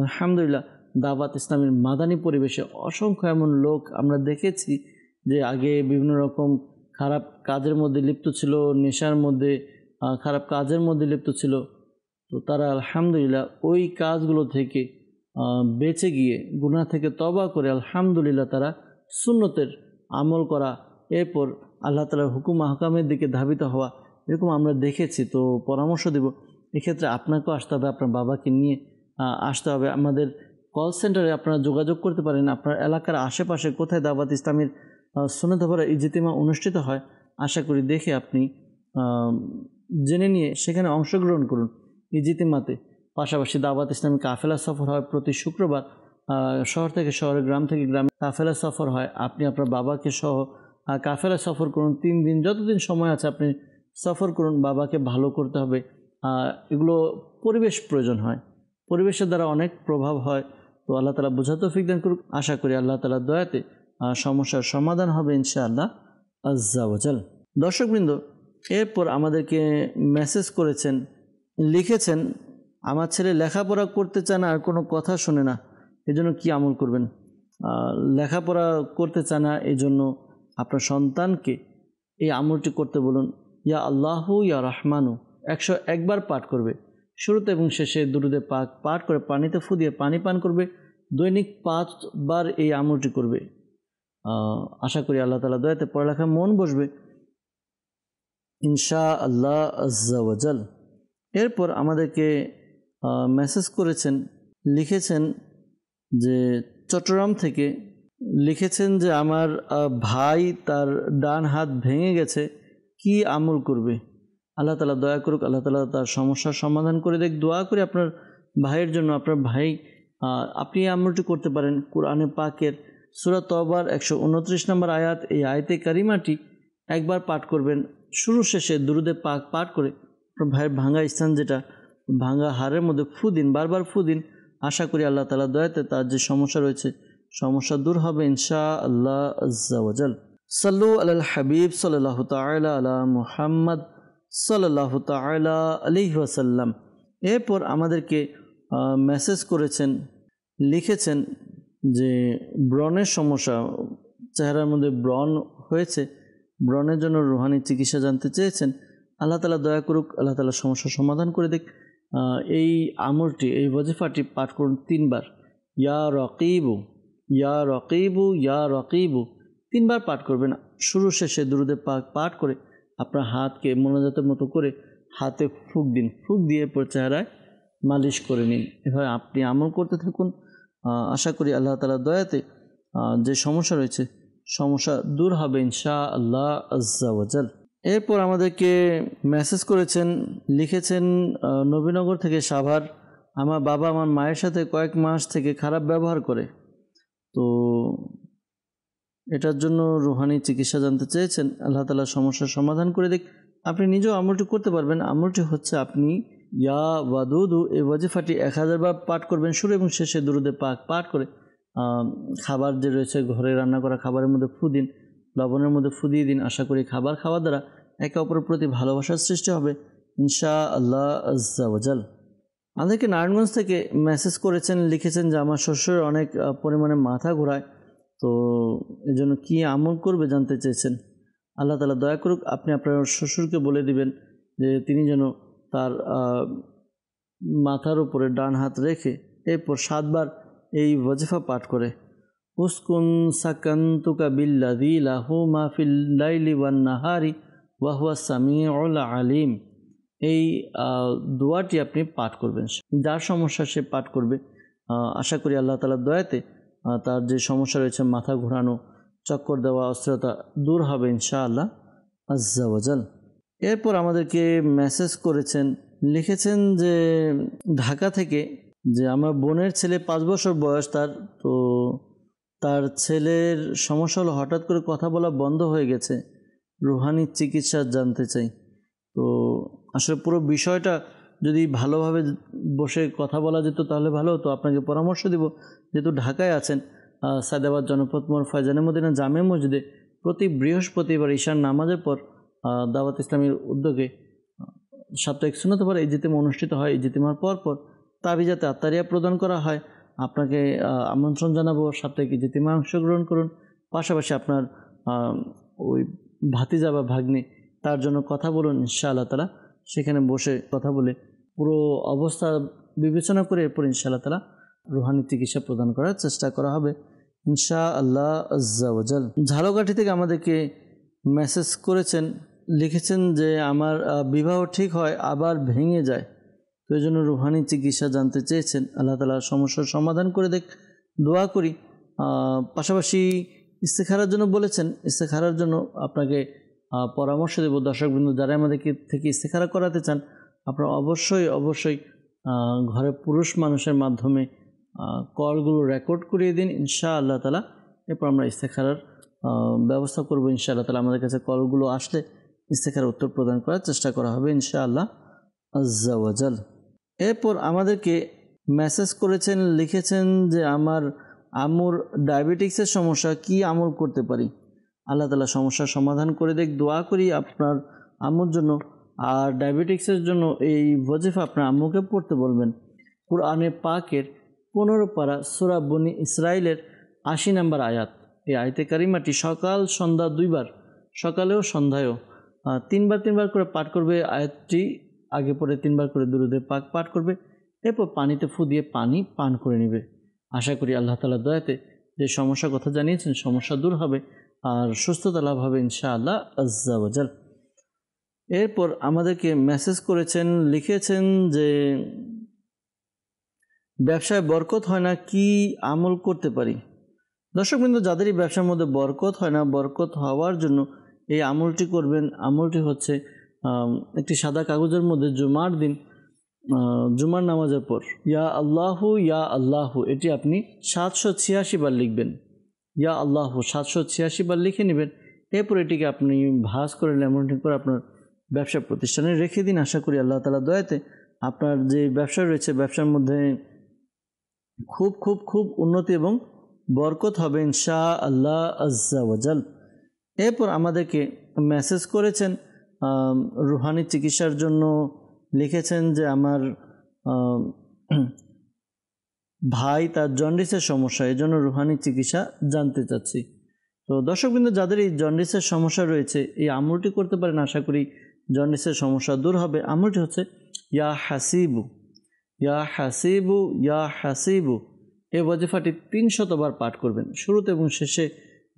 আলহামদুলিল্লাহ দাওয়াত ইসলামের মাদানী পরিবেশে অসংখ্য এমন লোক আমরা দেখেছি যে আগে বিভিন্ন রকম খারাপ কাজের মধ্যে লিপ্ত ছিল, নেশার মধ্যে, খারাপ কাজের মধ্যে লিপ্ত ছিল। তো তারা আলহামদুলিল্লাহ ওই কাজগুলো থেকে বেঁচে গিয়ে গুনাহ থেকে তওবা করে আলহামদুলিল্লাহ তারা সুন্নতের আমল করা, এরপর আল্লাহ তাআলার হুকুম আহকামের দিকে ধাবিত হওয়া, এরকম আমরা দেখেছি। তো পরামর্শ দেব এক্ষেত্রে আপনাকেও আসতে হবে, আপনার বাবাকে নিয়ে আসতে হবে। আমাদের কল সেন্টারে আপনারা যোগাযোগ করতে পারেন। আপনার এলাকার আশেপাশে কোথায় দাওয়াত ইসলামের সুন্নাত ভরা ইজতিমা অনুষ্ঠিত হয়, আশা করি দেখে আপনি জেনে নিয়ে সেখানে অংশগ্রহণ করুন ইজতিমাতে। পাশাপাশি দাওয়াত ইসলামী কাফেলা সফর হয় প্রতি শুক্রবার, শহর থেকে শহরে, গ্রাম থেকে গ্রামে কাফেলা সফর হয়। আপনি আপনার বাবাকে সহ কাফেলা সফর করুন 3 দিন, যতদিন সময় আছে আপনি সফর করুন। বাবাকে ভালো করতে হবে। এগুলো পরিবেশ প্রয়োজন হয়, পরিবেশের দ্বারা অনেক প্রভাব হয়। তো আল্লাহ তাআলা বোঝার তৌফিক দান করুক। আশা করি আল্লাহ তাআলার দয়াতে সমস্যার সমাধান হবে ইনশাআল্লাহ আজ্জা ওয়াজাল। দর্শকবৃন্দ, এরপর আমাদেরকে মেসেজ করেছেন, লিখেছেন আমার ছেলে লেখাপড়া করতে চায় না আর কোনো কথা শোনে না, এজন্য কি আমল করবেন? লেখাপড়া করতে চায় না, এজন্য আপনার সন্তানকে এই আমলটি করতে বলুন। ইয়া আল্লাহু ইয়া রহমানু 101 বার পাঠ করবে। শুরুতে এবং শেষে দুরুদে পাক পাঠ করে পানিতে ফুদিয়ে পানি পান করবে। দৈনিক 5 বার এই আমলটি করবে। আশা করি আল্লাহ তাআলা দয়াতে পড়ালেখায় মন বসবে ইনশাআল্লাহ আজ্জা ওয়াজাল। এরপর আমাদেরকে মেসেজ করেছেন, লিখেছেন যে চট্টগ্রাম থেকে, লিখেছেন যে আমার ভাই তার ডান হাত ভেঙে গেছে, কি আমল করবে? আল্লাহ তাআলা দয়া করুক, আল্লাহ তাআলা তার সমস্যার সমাধান করে দেখ, দোয়া করে আপনার ভাইয়ের জন্য। আপনার ভাই আপনি আমলটি করতে পারেন কোরআনে পাকের সূরা তওবার 129 নম্বর আয়াত। এই আয়াতে কারিমাটি একবার পাঠ করবেন, শুরু শেষে দুরুদে পাক পাঠ করে আপনার ভাইয়ের ভাঙা স্থান যেটা ভাঙা হাড়ের মধ্যে ফু দিন, বারবার ফু দিন। আশা করি আল্লাহ তাআলা দয়াতে তার যে সমস্যা রয়েছে সমস্যা দূর হবে ইনশাআল্লাহ আজ্জা ওয়া জাল। সাল্লু আলাল হাবিব সাল্লাল্লাহু তাআলা আলা মুহাম্মদ সাল্লাল্লাহু তাআলা আলাইহি ওয়াসাল্লাম। এরপর আমাদেরকে মেসেজ করেছেন, লিখেছেন যে ব্রণের সমস্যা, চেহারার মধ্যে ব্রণ হয়েছে, ব্রণের জন্য রুহানি চিকিৎসা জানতে চেয়েছেন। আল্লাহ তাআলা দয়া করুক, আল্লাহ তাআলা সমস্যার সমাধান করে দিক। এই আমলটি, এই ওয়াজিফাটি পাঠ করুন 3 বার। ইয়া রকিবু ইয়া রকিবু ইয়া রকিবু 3 বার পাঠ করবেন। শুরু শেষে দুরুদে পাক পাঠ করে আপনার হাতকে মোনাজাতের মতো করে হাতে ফুঁক দিন, ফুঁক দিয়ে পর চেহারায় মালিশ করে নিন। এভাবে আপনি আমল করতে থাকুন। আশা করি আল্লাহ তাআলার দয়াতে যে সমস্যা রয়েছে সমস্যা দূর হবে ইনশাআল্লাহ আজ্জা ওয়া জাল। এরপর আমাদেরকে মেসেজ করেছেন, লিখেছেন নবীনগর থেকে সাভার। আমার বাবা আমার মায়ের সাথে কয়েক মাস থেকে খারাপ ব্যবহার করে, তো এটার জন্য রুহানি চিকিৎসা জানতে চেয়েছেন। আল্লাহ তাআলা সমস্যার সমাধান করে দিক। আপনি নিজেও আমলটি করতে পারবেন। আমলটি হচ্ছে আপনি ইয়া ওয়াদুদু এই ওয়াজিফাটি 1000 বার পাঠ করবেন, শুরু এবং শেষে দুরুদে পাক পাঠ করে খাবার যে রয়েছে ঘরে রান্না করা খাবারের মধ্যে ফু দিন, লবণের মধ্যে ফু দিয়ে দিন। আশা করি খাবার খাওয়া দ্বারা একে অপরের প্রতি ভালোবাসার সৃষ্টি হবে ইনশাআল্লাহ আজ্জা ওয়া জাল। আমাদেরকে নারায়ণগঞ্জ থেকে মেসেজ করেছেন, লিখেছেন যে আমার শ্বশুর অনেক পরিমাণে মাথা ঘোরায়, তো এই জন্য কী আমল করবে জানতে চেয়েছেন। আল্লাহ তাআলা দয়া করুক, আপনি আপনার শ্বশুরকে বলে দিবেন যে তিনি যেন তার মাথার উপরে ডান হাত রেখে এরপর 7 বার এই ওয়াজিফা পাঠ করে উসকুন সাকান্তুকা বিল্লাযী লাহু মা ফিল লাইলি ওয়ান নাহারি ওয়া হুয়া সামিউল আলিম। এই দোয়াটি আপনি পাঠ করবেন, যার সমস্যা সে পাঠ করবে। আশা করি আল্লাহ তাআলার দয়াতে তার যে সমস্যা রয়েছে মাথা ঘোরানো, চক্কর দেওয়া, অস্থিরতা দূর হবে ইনশাআল্লাহ আজ্জা ওয়া জাল। এরপর আমাদেরকে মেসেজ করেছেন, লিখেছেন যে ঢাকা থেকে যে আমার বোনের ছেলে 5 বছর বয়স তার, তো তার ছেলের সমস্যা হলো হঠাৎ করে কথা বলা বন্ধ হয়ে গেছে, রুহানি চিকিৎসা জানতে চাই। তো আসলে পুরো বিষয়টা যদি ভালোভাবে বসে কথা বলা যেত তাহলে ভালো হতো। আপনাকে পরামর্শ দিব, যেহেতু ঢাকায় আছেন, সায়দাবাদ জনপদ মোড় ফয়জানে মদিনা জামে মসজিদে প্রতি বৃহস্পতিবার ঈশার নামাজের পর দাওয়াত ইসলামীর উদ্যোগে সাপ্তাহিক সুন্নত পর ইজতিমা অনুষ্ঠিত হয়। ইজতিমার পর তাবিজাতে আত্মারিয়া প্রদান করা হয়। আপনাকে আমন্ত্রণ জানাবো, সাপ্তাহিক ইজতিমা অংশগ্রহণ করুন। পাশাপাশি আপনার ওই ভাতিজা বা ভাগ্নে তার জন্য কথা বলুন ইনশাআল্লাহ তাআলা। সেখানে বসে কথা বলে পুরো অবস্থা বিবেচনা করে এরপর ইনশাআল্লাহ তাআলা রুহানি চিকিৎসা প্রদান করার চেষ্টা করা হবে ইনশাআল্লাহ আজ্জা ওয়া জাল। ঝালকাঠি থেকে আমাদেরকে মেসেজ করেছেন, লিখেছেন যে আমার বিবাহ ঠিক হয় আবার ভেঙে যায়, তো এই জন্য রুহানি চিকিৎসা জানতে চেয়েছেন। আল্লাহ তাআলা সমস্যার সমাধান করে দেখ, দোয়া করি। পাশাপাশি ইস্তেখারার জন্য বলেছেন, ইস্তেখারার জন্য আপনাকে পরামর্শ দেব। দর্শকবৃন্দ যারা আমাদেরকে থেকে ইস্তেখারা করাতে চান, আপনারা অবশ্যই ঘরে পুরুষ মানুষের মাধ্যমে কলগুলো রেকর্ড করিয়ে দিন ইনশাআল্লাহ তাআলা। এরপর আমরা ইস্তেখারার ব্যবস্থা করব ইনশাআল্লাহ তাআলা। আমাদের কাছে কলগুলো আসলে ইস্তেখারার উত্তর প্রদান করার চেষ্টা করা হবে ইনশাআল্লাহ আজ্জা ওয়া জাল। এরপর আমাদেরকে মেসেজ করেছেন, লিখেছেন যে আমার আম্মুর ডায়াবেটিক্সের সমস্যা, কি আমল করতে পারি? আল্লাহ তাআলা সমস্যার সমাধান করে দেখ, দোয়া করি আপনার আম্মুর জন্য। আর ডায়াবেটিক্সের জন্য এই ওয়াজিফা আপনার আম্মুকে পড়তে বলবেন। কুরআনে পাকের 15 পারা সূরা বনি ইসরাইলের 80 নম্বর আয়াত। এই আয়াতে কারিমাটি সকাল সন্ধ্যা 2 বার, সকালেও সন্ধ্যায়ও 3 বার করে পাঠ করবে। আয়াতটি আগে পরে 3 বার করে দুরুদে পাক পাঠ করবে, এরপর পানিতে ফু দিয়ে পানি পান করে নেবে। আশা করি আল্লাহ তাআলার দয়াতে যে সমস্যার কথা জানিয়েছেন সমস্যা দূর হবে আর সুস্থতা লাভ হবে ইনশাআল্লাহ আজ্জা ওয়া জাল। এরপর আমাদেরকে মেসেজ করেছেন, লিখেছেন যে ব্যবসায় বরকত হয় না, কি আমল করতে পারি? দর্শকবৃন্দ, যাদেরই ব্যবসার মধ্যে বরকত হয় না, বরকত হওয়ার জন্য এই আমলটি করবেন। আমলটি হচ্ছে একটি সাদা কাগজের মধ্যে জুমার দিন জুমার নামাজের পর ইয়া আল্লাহু এটি আপনি 786 বার লিখবেন। ইয়া আল্লাহু 786 বার লিখে নেবেন। এরপর এটিকে আপনি ভাঁজ করে ল্যামিনেটিং করে আপনার ব্যবসা প্রতিষ্ঠানে রেখে দিন। আশা করি আল্লাহ তাআলা দয়াতে আপনার যে ব্যবসা রয়েছে ব্যবসার মধ্যে খুব খুব খুব উন্নতি এবং বরকত হবে ইনশাআল্লাহ আজ্জা ওয়াজাল। এরপর আমাদেরকে মেসেজ করেছেন রুহানি চিকিৎসার জন্য, লিখেছেন যে আমার ভাই তার জন্ডিসের সমস্যা, এই জন্য রুহানি চিকিৎসা জানতে চাচ্ছি। তো দর্শকবৃন্দ, যাদের এই জন্ডিসের সমস্যা রয়েছে এই আমলটি করতে পারেন, আশা করি জন্ডিসের সমস্যা দূর হবে। আমলটি হচ্ছে ইয়া হাসিবু ইয়া হাসিবু ইয়া হাসিবু। এই ওয়াজিফাটি 300 বার পাঠ করবেন। শুরুতে এবং শেষে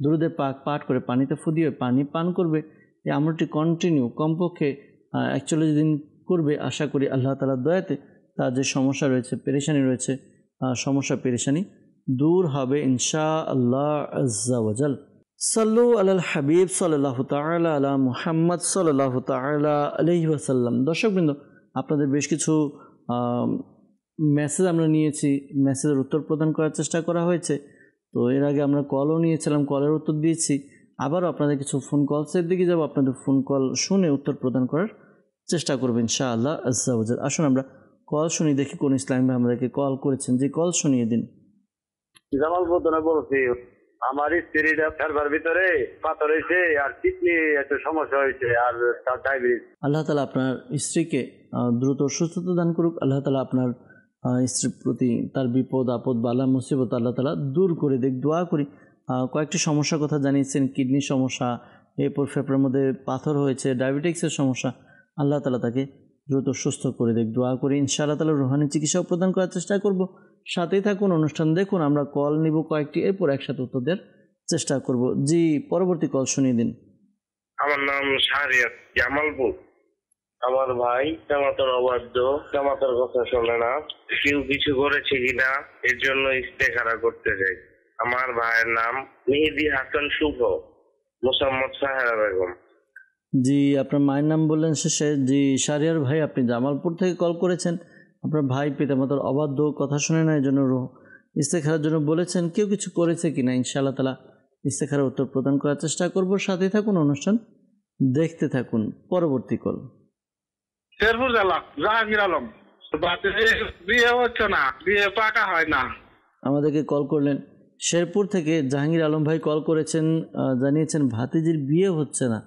দুরুদে পাক পাঠ করে পানিতে ফুদিয়ে পানি পান করবে। এই আমলটি কন্টিনিউ কমপক্ষে 41 দিন করবে। আশা করি আল্লাহ তাআলার দয়াতে তার যে সমস্যা রয়েছে, পেরেশানি রয়েছে, সমস্যা পেরেশানি দূর হবে ইনশাআল্লাহ আজ্জা ওয়াজাল। সাল্লু আলাল হাবিব সাল্লাল্লাহু তাআলা আলা মুহাম্মদ সাল্লাল্লাহু তাআলা আলাইহি ওয়াসাল্লাম। দর্শকবৃন্দ, আপনাদের বেশ কিছু মেসেজ আমরা নিয়েছি, মেসেজের উত্তর প্রদান করার চেষ্টা করা হয়েছে। তো এর আগে আমরা কলও নিয়েছিলাম, কলের উত্তর দিয়েছি। আবারও আপনাদের কিছু ফোন কলসের দিকে যাব, আপনাদের ফোন কল শুনে উত্তর প্রদান করার চেষ্টা করবেন ইনশাআল্লাহ আজ্জা ওয়াজাল। আসুন আমরা কল শুনি, দেখি কোন ইসলাম ভাই আমাদেরকে কল করেছেন। যে কল শুনিয়ে দিন। জামাল বদনা বলছি, আমার স্ত্রীর ফেরবার ভিতরে পাথর হয়েছে আর কিডনি একটু সমস্যা হয়েছে আর তার ডায়াবেটিস। আল্লাহ তাআলা আপনার স্ত্রীকে দ্রুত সুস্থতা দান করুক। আল্লাহ তাআলা আপনার স্ত্রীর প্রতি তার বিপদ আপদ বালা মুসিবত আল্লাহ তাআলা দূর করে দেখ, দোয়া করি। কয়েকটি সমস্যার কথা জানিয়েছেন, কিডনির সমস্যা, এরপর ফেফড়ার মধ্যে পাথর হয়েছে, ডায়াবেটিক্সের সমস্যা। আল্লাহ তাআলা তাকে দ্রুত সুস্থ করে দেখ, দোয়া করি। ইনশাআল্লাহ তাআলা রুহানি চিকিৎসাও প্রদান করার চেষ্টা করব। সাথেই থাকুন, অনুষ্ঠান দেখুন। আমরা কল নিব কয়েকটি, এরপর একসাথে উত্তর দেওয়ার চেষ্টা করব। জি, পরবর্তী কল শুনিয়ে দিন। আমার নাম শাহরিয়াত, জামালপুর। আমার ভাই জামাতের অবাধ্য, জামাতের কথা শোনে না, কেউ কিছু করেছে কিনা এর জন্য ইস্তেখারা করতে চাই। আমার ভাইয়ের নাম মেহেদি হাসান শুভ, মোসাম্মদ সাহেরা বেগম। জি, আপনার মায়ের নাম বললেন শেষে। জি শাহরিয়ার ভাই, আপনি জামালপুর থেকে কল করেছেন। আপনার ভাই পিতামাতার অবাধ্য, কথা শুনে না, এই জন্য ইস্তেখারার জন্য বলেছেন। কেউ কিছু করেছে কিনা ইনশাআল্লাহ তাআলা ইস্তেখারার উত্তর প্রদান করার চেষ্টা করব। সাথে থাকুন, অনুষ্ঠান দেখতে থাকুন। পরবর্তী কল। শেরপুর জেলা জাহাঙ্গীর আলম। বিয়ে হচ্ছে না, বিয়ে পাকা হয় না। আমাদেরকে কল করলেন শেরপুর থেকে জাহাঙ্গীর আলম ভাই কল করেছেন, জানিয়েছেন ভাতিজির বিয়ে হচ্ছে না।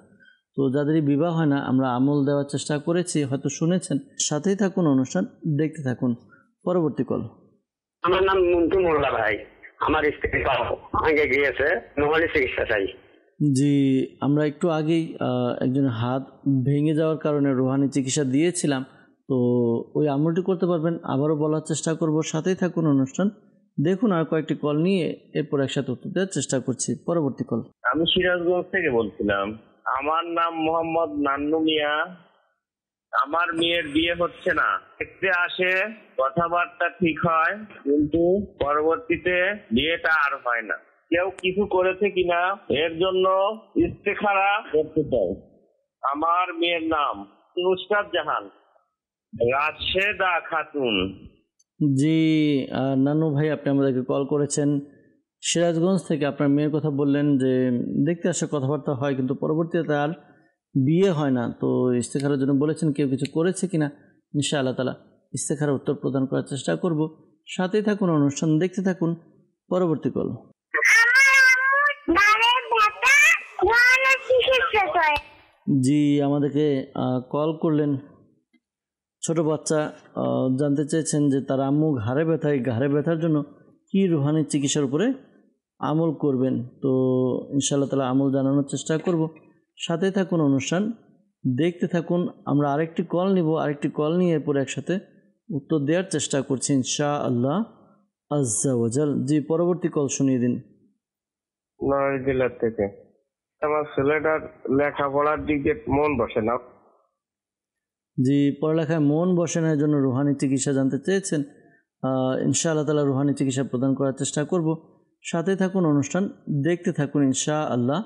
তো যাদেরই বিবাহ হয় না, আমরা আমল দেওয়ার চেষ্টা করেছি, হয়তো শুনেছেন। সাথেই থাকুন, অনুষ্ঠান দেখতে থাকুন। পরবর্তী কল। আমার নাম মন্টু মোল্লা ভাই। আমার স্ত্রী ভাঙে গিয়েছে, নোয়ালি চিকিৎসা চাই। জি, আমরা একটু আগেই একজনের হাত ভেঙে যাওয়ার কারণে রুহানি চিকিৎসা দিয়েছিলাম। তো ওই আমলটি করতে পারবেন, আবারও বলার চেষ্টা করব। সাথেই থাকুন, অনুষ্ঠান দেখুন। আর কয়েকটি কল নিয়ে এরপর একসাথে উত্তর দেওয়ার চেষ্টা করছি। পরবর্তী কল। আমি সিরাজগঞ্জ থেকে বলছিলাম। আমার নাম মোহাম্মদ নান্নু মিয়া। আমার মেয়ের বিয়ে হচ্ছে না, দেখতে আসে, কথাবার্তা ঠিক হয়, কিন্তু পরবর্তীতে বিয়েটা আর হয় না। কেউ কিছু করেছে কিনা এর জন্য ইস্তেখারা করতে চাই। আমার মেয়ের নাম নুসরাত জাহান, রাশেদা খাতুন। জি নানু ভাই, আপনি আমাদেরকে কল করেছেন সিরাজগঞ্জ থেকে। আপনার মেয়ের কথা বললেন যে দেখতে আসে, কথাবার্তা হয়, কিন্তু পরবর্তীতে আর বিয়ে হয় না। তো ইস্তেখারার জন্য বলেছেন, কেউ কিছু করেছে কিনা ইনশাআল্লাহ তাআলা ইস্তেখারার উত্তর প্রদান করার চেষ্টা করব। সাথেই থাকুন, অনুষ্ঠান দেখতে থাকুন। পরবর্তী কল। জি, আমাদেরকে কল করলেন ছোট বাচ্চা, জানতে চেয়েছেন যে তার আম্মু ঘাড়ে ব্যথায়, ঘাড়ে ব্যথার জন্য কি রুহানি চিকিৎসার উপরে আমল করবেন। তো ইনশাআল্লাহ তাআলা আমল জানানোর চেষ্টা করব। সাথে থাকুন, অনুষ্ঠান দেখতে থাকুন। আমরা আরেকটি কল নিব, আরেকটি কল নিয়ে এরপর একসাথে উত্তর দেওয়ার চেষ্টা করছি ইনশাআল্লাহ আজ্জা ওয়াজাল। জি, পরবর্তী কল শুনিয়ে দিন। নয় জেলার থেকে। আমার ছেলেটার লেখাপড়ার দিকে মন বসে না। জি, পড়ালেখায় মন বসে না, এর জন্য রুহানি চিকিৎসা জানতে চেয়েছেন। ইনশাআল্লাহ তাআলা রুহানি চিকিৎসা প্রদান করার চেষ্টা করব। সাথে থাকুন, অনুষ্ঠান দেখতে থাকুন ইনশাআল্লাহ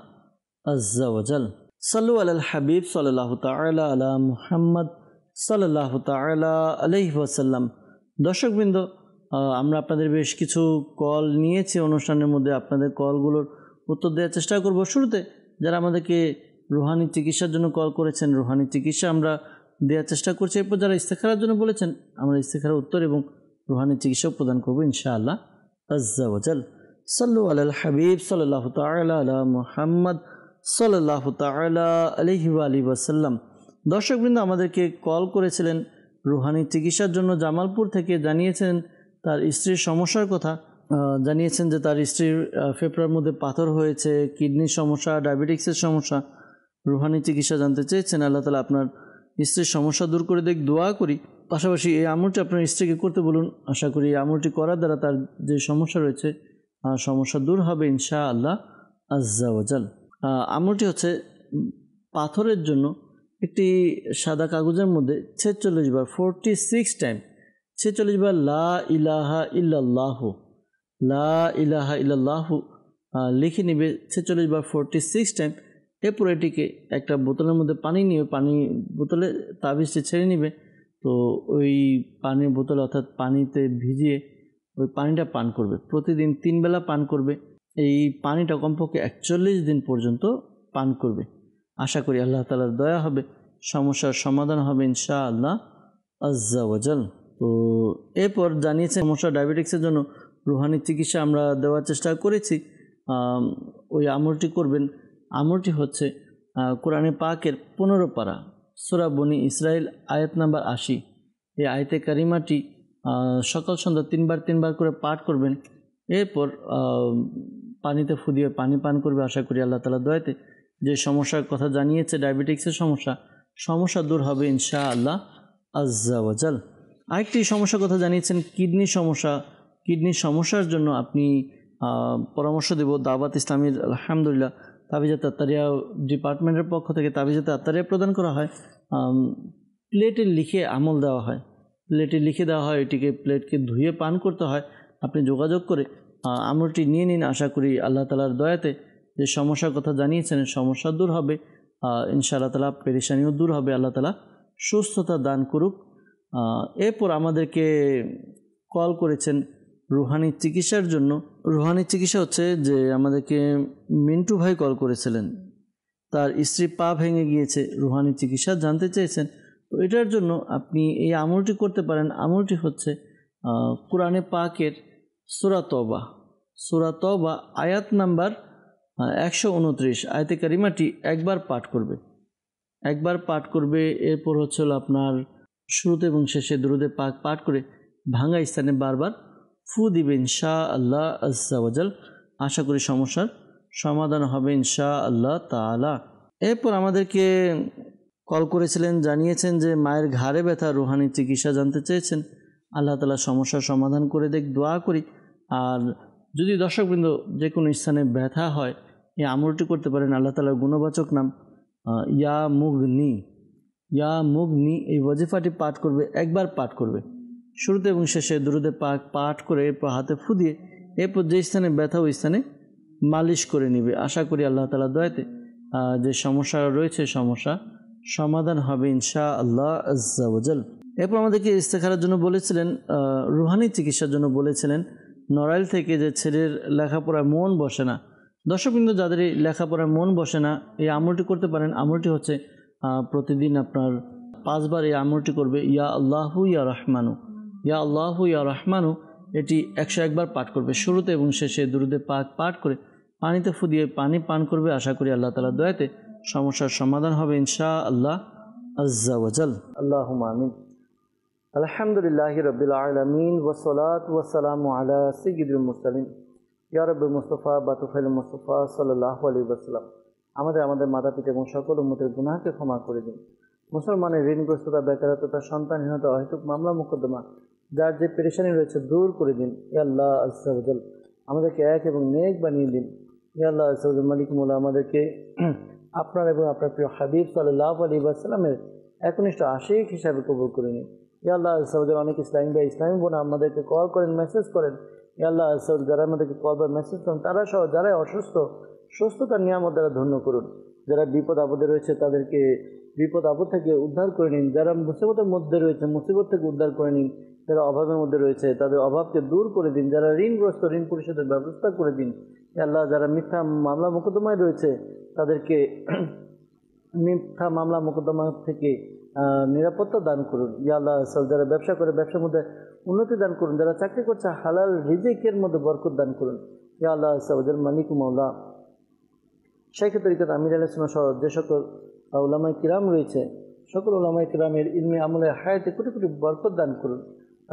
আজ্জা ওয়াজাল। সাল্লু আলাল হাবিব সাল্লাল্লাহু তাআলা আলা মুহাম্মদ সাল্লাল্লাহু তাআলা আলাইহি ওয়াসাল্লাম। দর্শকবৃন্দ, আমরা আপনাদের বেশ কিছু কল নিয়েছি অনুষ্ঠানের মধ্যে, আপনাদের কলগুলোর উত্তর দেওয়ার চেষ্টা করব। শুরুতে যারা আমাদেরকে রুহানি চিকিৎসার জন্য কল করেছেন, রুহানি চিকিৎসা আমরা দেওয়ার চেষ্টা করছি। এরপর যারা ইস্তেখারার জন্য বলেছেন, আমরা ইস্তেখারার উত্তর এবং রুহানি চিকিৎসাও প্রদান করবো ইনশাআল্লাহ আজ্জা ওয়াজাল। সাল্লু আলাল হাবিব সাল্লাল্লাহু তাআলা আলা মুহাম্মদ সাল্লাল্লাহু তাআলা আলাইহি ওয়া আলিহি ওয়াসাল্লাম। দর্শকবৃন্দ আমাদেরকে কল করেছিলেন রুহানি চিকিৎসার জন্য জামালপুর থেকে, জানিয়েছেন তার স্ত্রীর সমস্যার কথা, জানিয়েছেন যে তার স্ত্রীর ফেফড়ার মধ্যে পাথর হয়েছে, কিডনির সমস্যা, ডায়াবেটিক্সের সমস্যা, রুহানি চিকিৎসা জানতে চেয়েছেন। আল্লাহ তাআলা আপনার স্ত্রীর সমস্যা দূর করে দেখ, দোয়া করি। পাশাপাশি এই আমলটি আপনার স্ত্রীকে করতে বলুন, আশা করি এই আমলটি করার দ্বারা তার যে সমস্যা রয়েছে সমস্যা দূর হবে ইনশাআল্লাহ আজ্জা ওয়াজাল। আমলটি হচ্ছে পাথরের জন্য একটি সাদা কাগজের মধ্যে 46 বার 46 টাইম 46 বার লা ইলাহা ইল্লাল্লাহু, লা ইলাহা ইল্লাল্লাহু লিখে নেবে 46 বার 46 টাইম। এরপর এটিকে একটা বোতলের মধ্যে পানি নিয়ে, পানি বোতলে তাবিজটি ছেড়ে নেবে। তো ওই পানির বোতলে অর্থাৎ পানিতে ভিজিয়ে ওই পানিটা পান করবে, প্রতিদিন 3 বেলা পান করবে। এই পানিটা কমপক্ষে 41 দিন পর্যন্ত পান করবে। আশা করি আল্লাহ তাআলার দয়া হবে, সমস্যার সমাধান হবে ইনশাআল্লাহ আজ্জা ওয়াজাল। তো এরপর জানিয়েছে সমস্যা ডায়াবেটিক্সের জন্য রুহানি চিকিৎসা আমরা দেওয়ার চেষ্টা করেছি। ওই আমলটি করবেন। আমলটি হচ্ছে কোরআনে পাকের 15 পারা সূরা বনি ইসরাইল আয়াত নাম্বার 80। এই আয়াতে কারিমাটি সকাল সন্ধ্যা 3 বার করে পাঠ করবেন। এরপর পানিতে ফুদিয়ে পানি পান করবে। আশা করি আল্লাহ তাআলার দয়াতে যে সমস্যার কথা জানিয়েছে ডায়াবেটিক্সের সমস্যা দূর হবে ইনশাআল্লাহ আজ্জা ওয়াজাল। আরেকটি সমস্যার কথা জানিয়েছেন কিডনির সমস্যা। কিডনির সমস্যার জন্য আপনি পরামর্শ দেব দাওয়াত ইসলামীর আলহামদুলিল্লাহ তাবিজাত আত্তারিয়া ডিপার্টমেন্টের পক্ষ থেকে তাবিজাত আত্তারিয়া প্রদান করা হয়। প্লেটে লিখে আমল দেওয়া হয়, প্লেটে লিখে দেওয়া হয়, এটিকে প্লেটকে ধুয়ে পান করতে হয়। আপনি যোগাযোগ করে আমলটি নিয়ে নিন। আশা করি আল্লাহ তাআলার দয়াতে যে সমস্যার কথা জানিয়েছেন সমস্যা দূর হবে ইনশাআল্লাহ তাআলা, পেরেশানিও দূর হবে। আল্লাহ তাআলা সুস্থতা দান করুক। এরপর আমাদেরকে কল করেছেন রুহানি চিকিৎসার জন্য। রুহানি চিকিৎসা হচ্ছে যে আমাদেরকে মিন্টু ভাই কল করেছিলেন, তার স্ত্রী পা ভেঙে গিয়েছে, রুহানি চিকিৎসা জানতে চেয়েছেন। তো এটার জন্য আপনি এই আমলটি করতে পারেন। আমলটি হচ্ছে কোরআনে পাকের সূরা তওবা আয়াত নাম্বার 129 আয়াতে কারিমাটি একবার পাঠ করবে। এরপর হচ্ছে আপনার শুরুতে এবং শেষে দুরুদে পাক পাঠ করে ভাঙা স্থানে বারবার ফু দিবে ইনশাআল্লাহ আজ্জা ওয়াজাল। আশা করি সমস্যার সমাধান হবে ইনশাআল্লাহ তাআলা। এরপর আমাদেরকে কল করেছিলেন, জানিয়েছেন যে মায়ের ঘাড়ে ব্যথা, রুহানি চিকিৎসা জানতে চেয়েছেন। আল্লাহ তাআলা সমস্যার সমাধান করে দেখ, দোয়া করি। আর যদি দর্শকবৃন্দ যে কোনো স্থানে ব্যথা হয় এই আমলটি করতে পারেন। আল্লাহ তাআলার গুণবাচক নাম ইয়া মুগনি এই ওয়াজিফাটি পাঠ করবে, একবার পাঠ করবে শুরুতে এবং শেষে দুরুদে পাক পাঠ করে এরপর হাতে ফু দিয়ে এরপর যে স্থানে ব্যথা ওই স্থানে মালিশ করে নেবে। আশা করি আল্লাহ তাআলার দয়াতে যে সমস্যা রয়েছে সমস্যা সমাধান হবে ইনশাআল্লাহ আজ্জা ওয়াজাল। এরপর আমাদেরকে ইস্তেখারার জন্য বলেছিলেন, রুহানি চিকিৎসার জন্য বলেছিলেন নড়াইল থেকে, যে ছেলের লেখাপড়ায় মন বসে না। দর্শকবৃন্দ যাদের এই লেখাপড়ায় মন বসে না এই আমলটি করতে পারেন। আমলটি হচ্ছে প্রতিদিন আপনার 5 বার এই আমলটি করবে। ইয়া আল্লাহু ইয়া রহমানু, ইয়া আল্লাহু ইয়া রহমানু, এটি 101 বার পাঠ করবে। শুরুতে এবং শেষে দুরুদে পাক পাঠ করে পানিতে ফু দিয়ে পানি পান করবে। আশা করি আল্লাহ তাআলার দয়াতে সমস্যার সমাধান হবে ইনশাআল্লাহ আজ্জা ওয়াজাল। আল্লাহুম্মা আমিন। আলহামদুলিল্লাহি রাব্বিল আলামিন ওয়াসসালাতু ওয়াসসালামু আলা সাইয়্যিদিল মুরসালিন ইয়া রাব্বি মুস্তাফা বাতুফাইল মুস্তাফা সাল্লাল্লাহু আলাইহি ওয়াসাল্লাম। আমাদের মাতা পিতা এবং সকল উম্মতের গুনাহকে ক্ষমা করে দিন। মুসলমানের ঋণগ্রস্ততা, বেকারত্বতা, সন্তানহীনতা, অহেতুক মামলা মোকদ্দমা, যার যে পেরেশানি রয়েছে দূর করে দিন ইয়া আল্লাহ আজ্জা ওয়াজাল। আমাদেরকে এক এবং নেক বানিয়ে দিন ইয়া আল্লাহ আজ্জা ওয়াজাল। মালিক মৌলা আমাদেরকে আপনার এবং আপনার প্রিয় হাবিব সাল্লাল্লাহু আলাইহি ওয়াসাল্লামের একনিষ্ঠ আশিক হিসাবে কবুল করে নিন ইয়া আল্লাহ আজ্জা ওয়াজাল। অনেক ইসলামী বোন আমাদেরকে কল করেন, মেসেজ করেন ইয়া আল্লাহ আজ্জা ওয়াজাল। যারা আমাদেরকে কল বা মেসেজ করেন তারা সহ যারা অসুস্থ, সুস্থতার নিয়ামত দ্বারা ধন্য করুন। যারা বিপদ আপদে রয়েছে তাদেরকে বিপদ আপদ থেকে উদ্ধার করে নিন, যারা মুসিবতের মধ্যে রয়েছে মুসিবত থেকে উদ্ধার করে নিন, যারা অভাবের মধ্যে রয়েছে তাদের অভাবকে দূর করে দিন, যারা ঋণগ্রস্ত ঋণ পরিশোধের ব্যবস্থা করে দিন। আল্লাহ যারা মিথ্যা মামলা মোকদ্দমায় রয়েছে তাদেরকে মিথ্যা মামলা মোকদ্দমা থেকে নিরাপত্তা দান করুন। ইয়া আল্লাহ, যারা ব্যবসা করে ব্যবসার মধ্যে উন্নতি দান করুন, যারা চাকরি করছে হালাল রিজিকের মধ্যে বরকত দান করুন। ইয়া আল্লাহ, যার মালিক মাওলা শাইখ তরিকত আমির আলাইহিস সালাম সহ যে সকল উলামায়ে কিরাম রয়েছে সকল উলামায়ে কিরামের ইলমে আমলে হায়াতে কোটি কোটি বরকত দান করুন।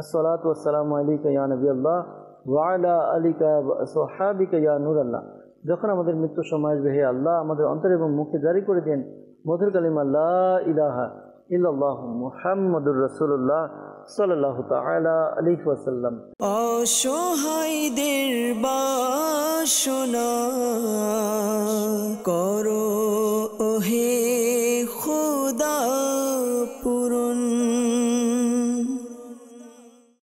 আসসালাতু ওয়াসসালামু আলাইকা ইয়া নবিয়াল্লাহ ওয়া আলা আলিকা ওয়া আসহাবিকা ইয়া নূরাল্লাহ। যখন আমাদের মৃত্যু সময় আসবে, হে আল্লাহ আমাদের অন্তর এবং মুখে জারি করে দেন মধুর কালিমা লা ইলাহা ইল্লাল্লাহু মুহাম্মাদুর রাসূলুল্লাহ সাল্লাল্লাহু তাআলা আলাইহি ওয়াসাল্লাম। অসহায়দের বাসনা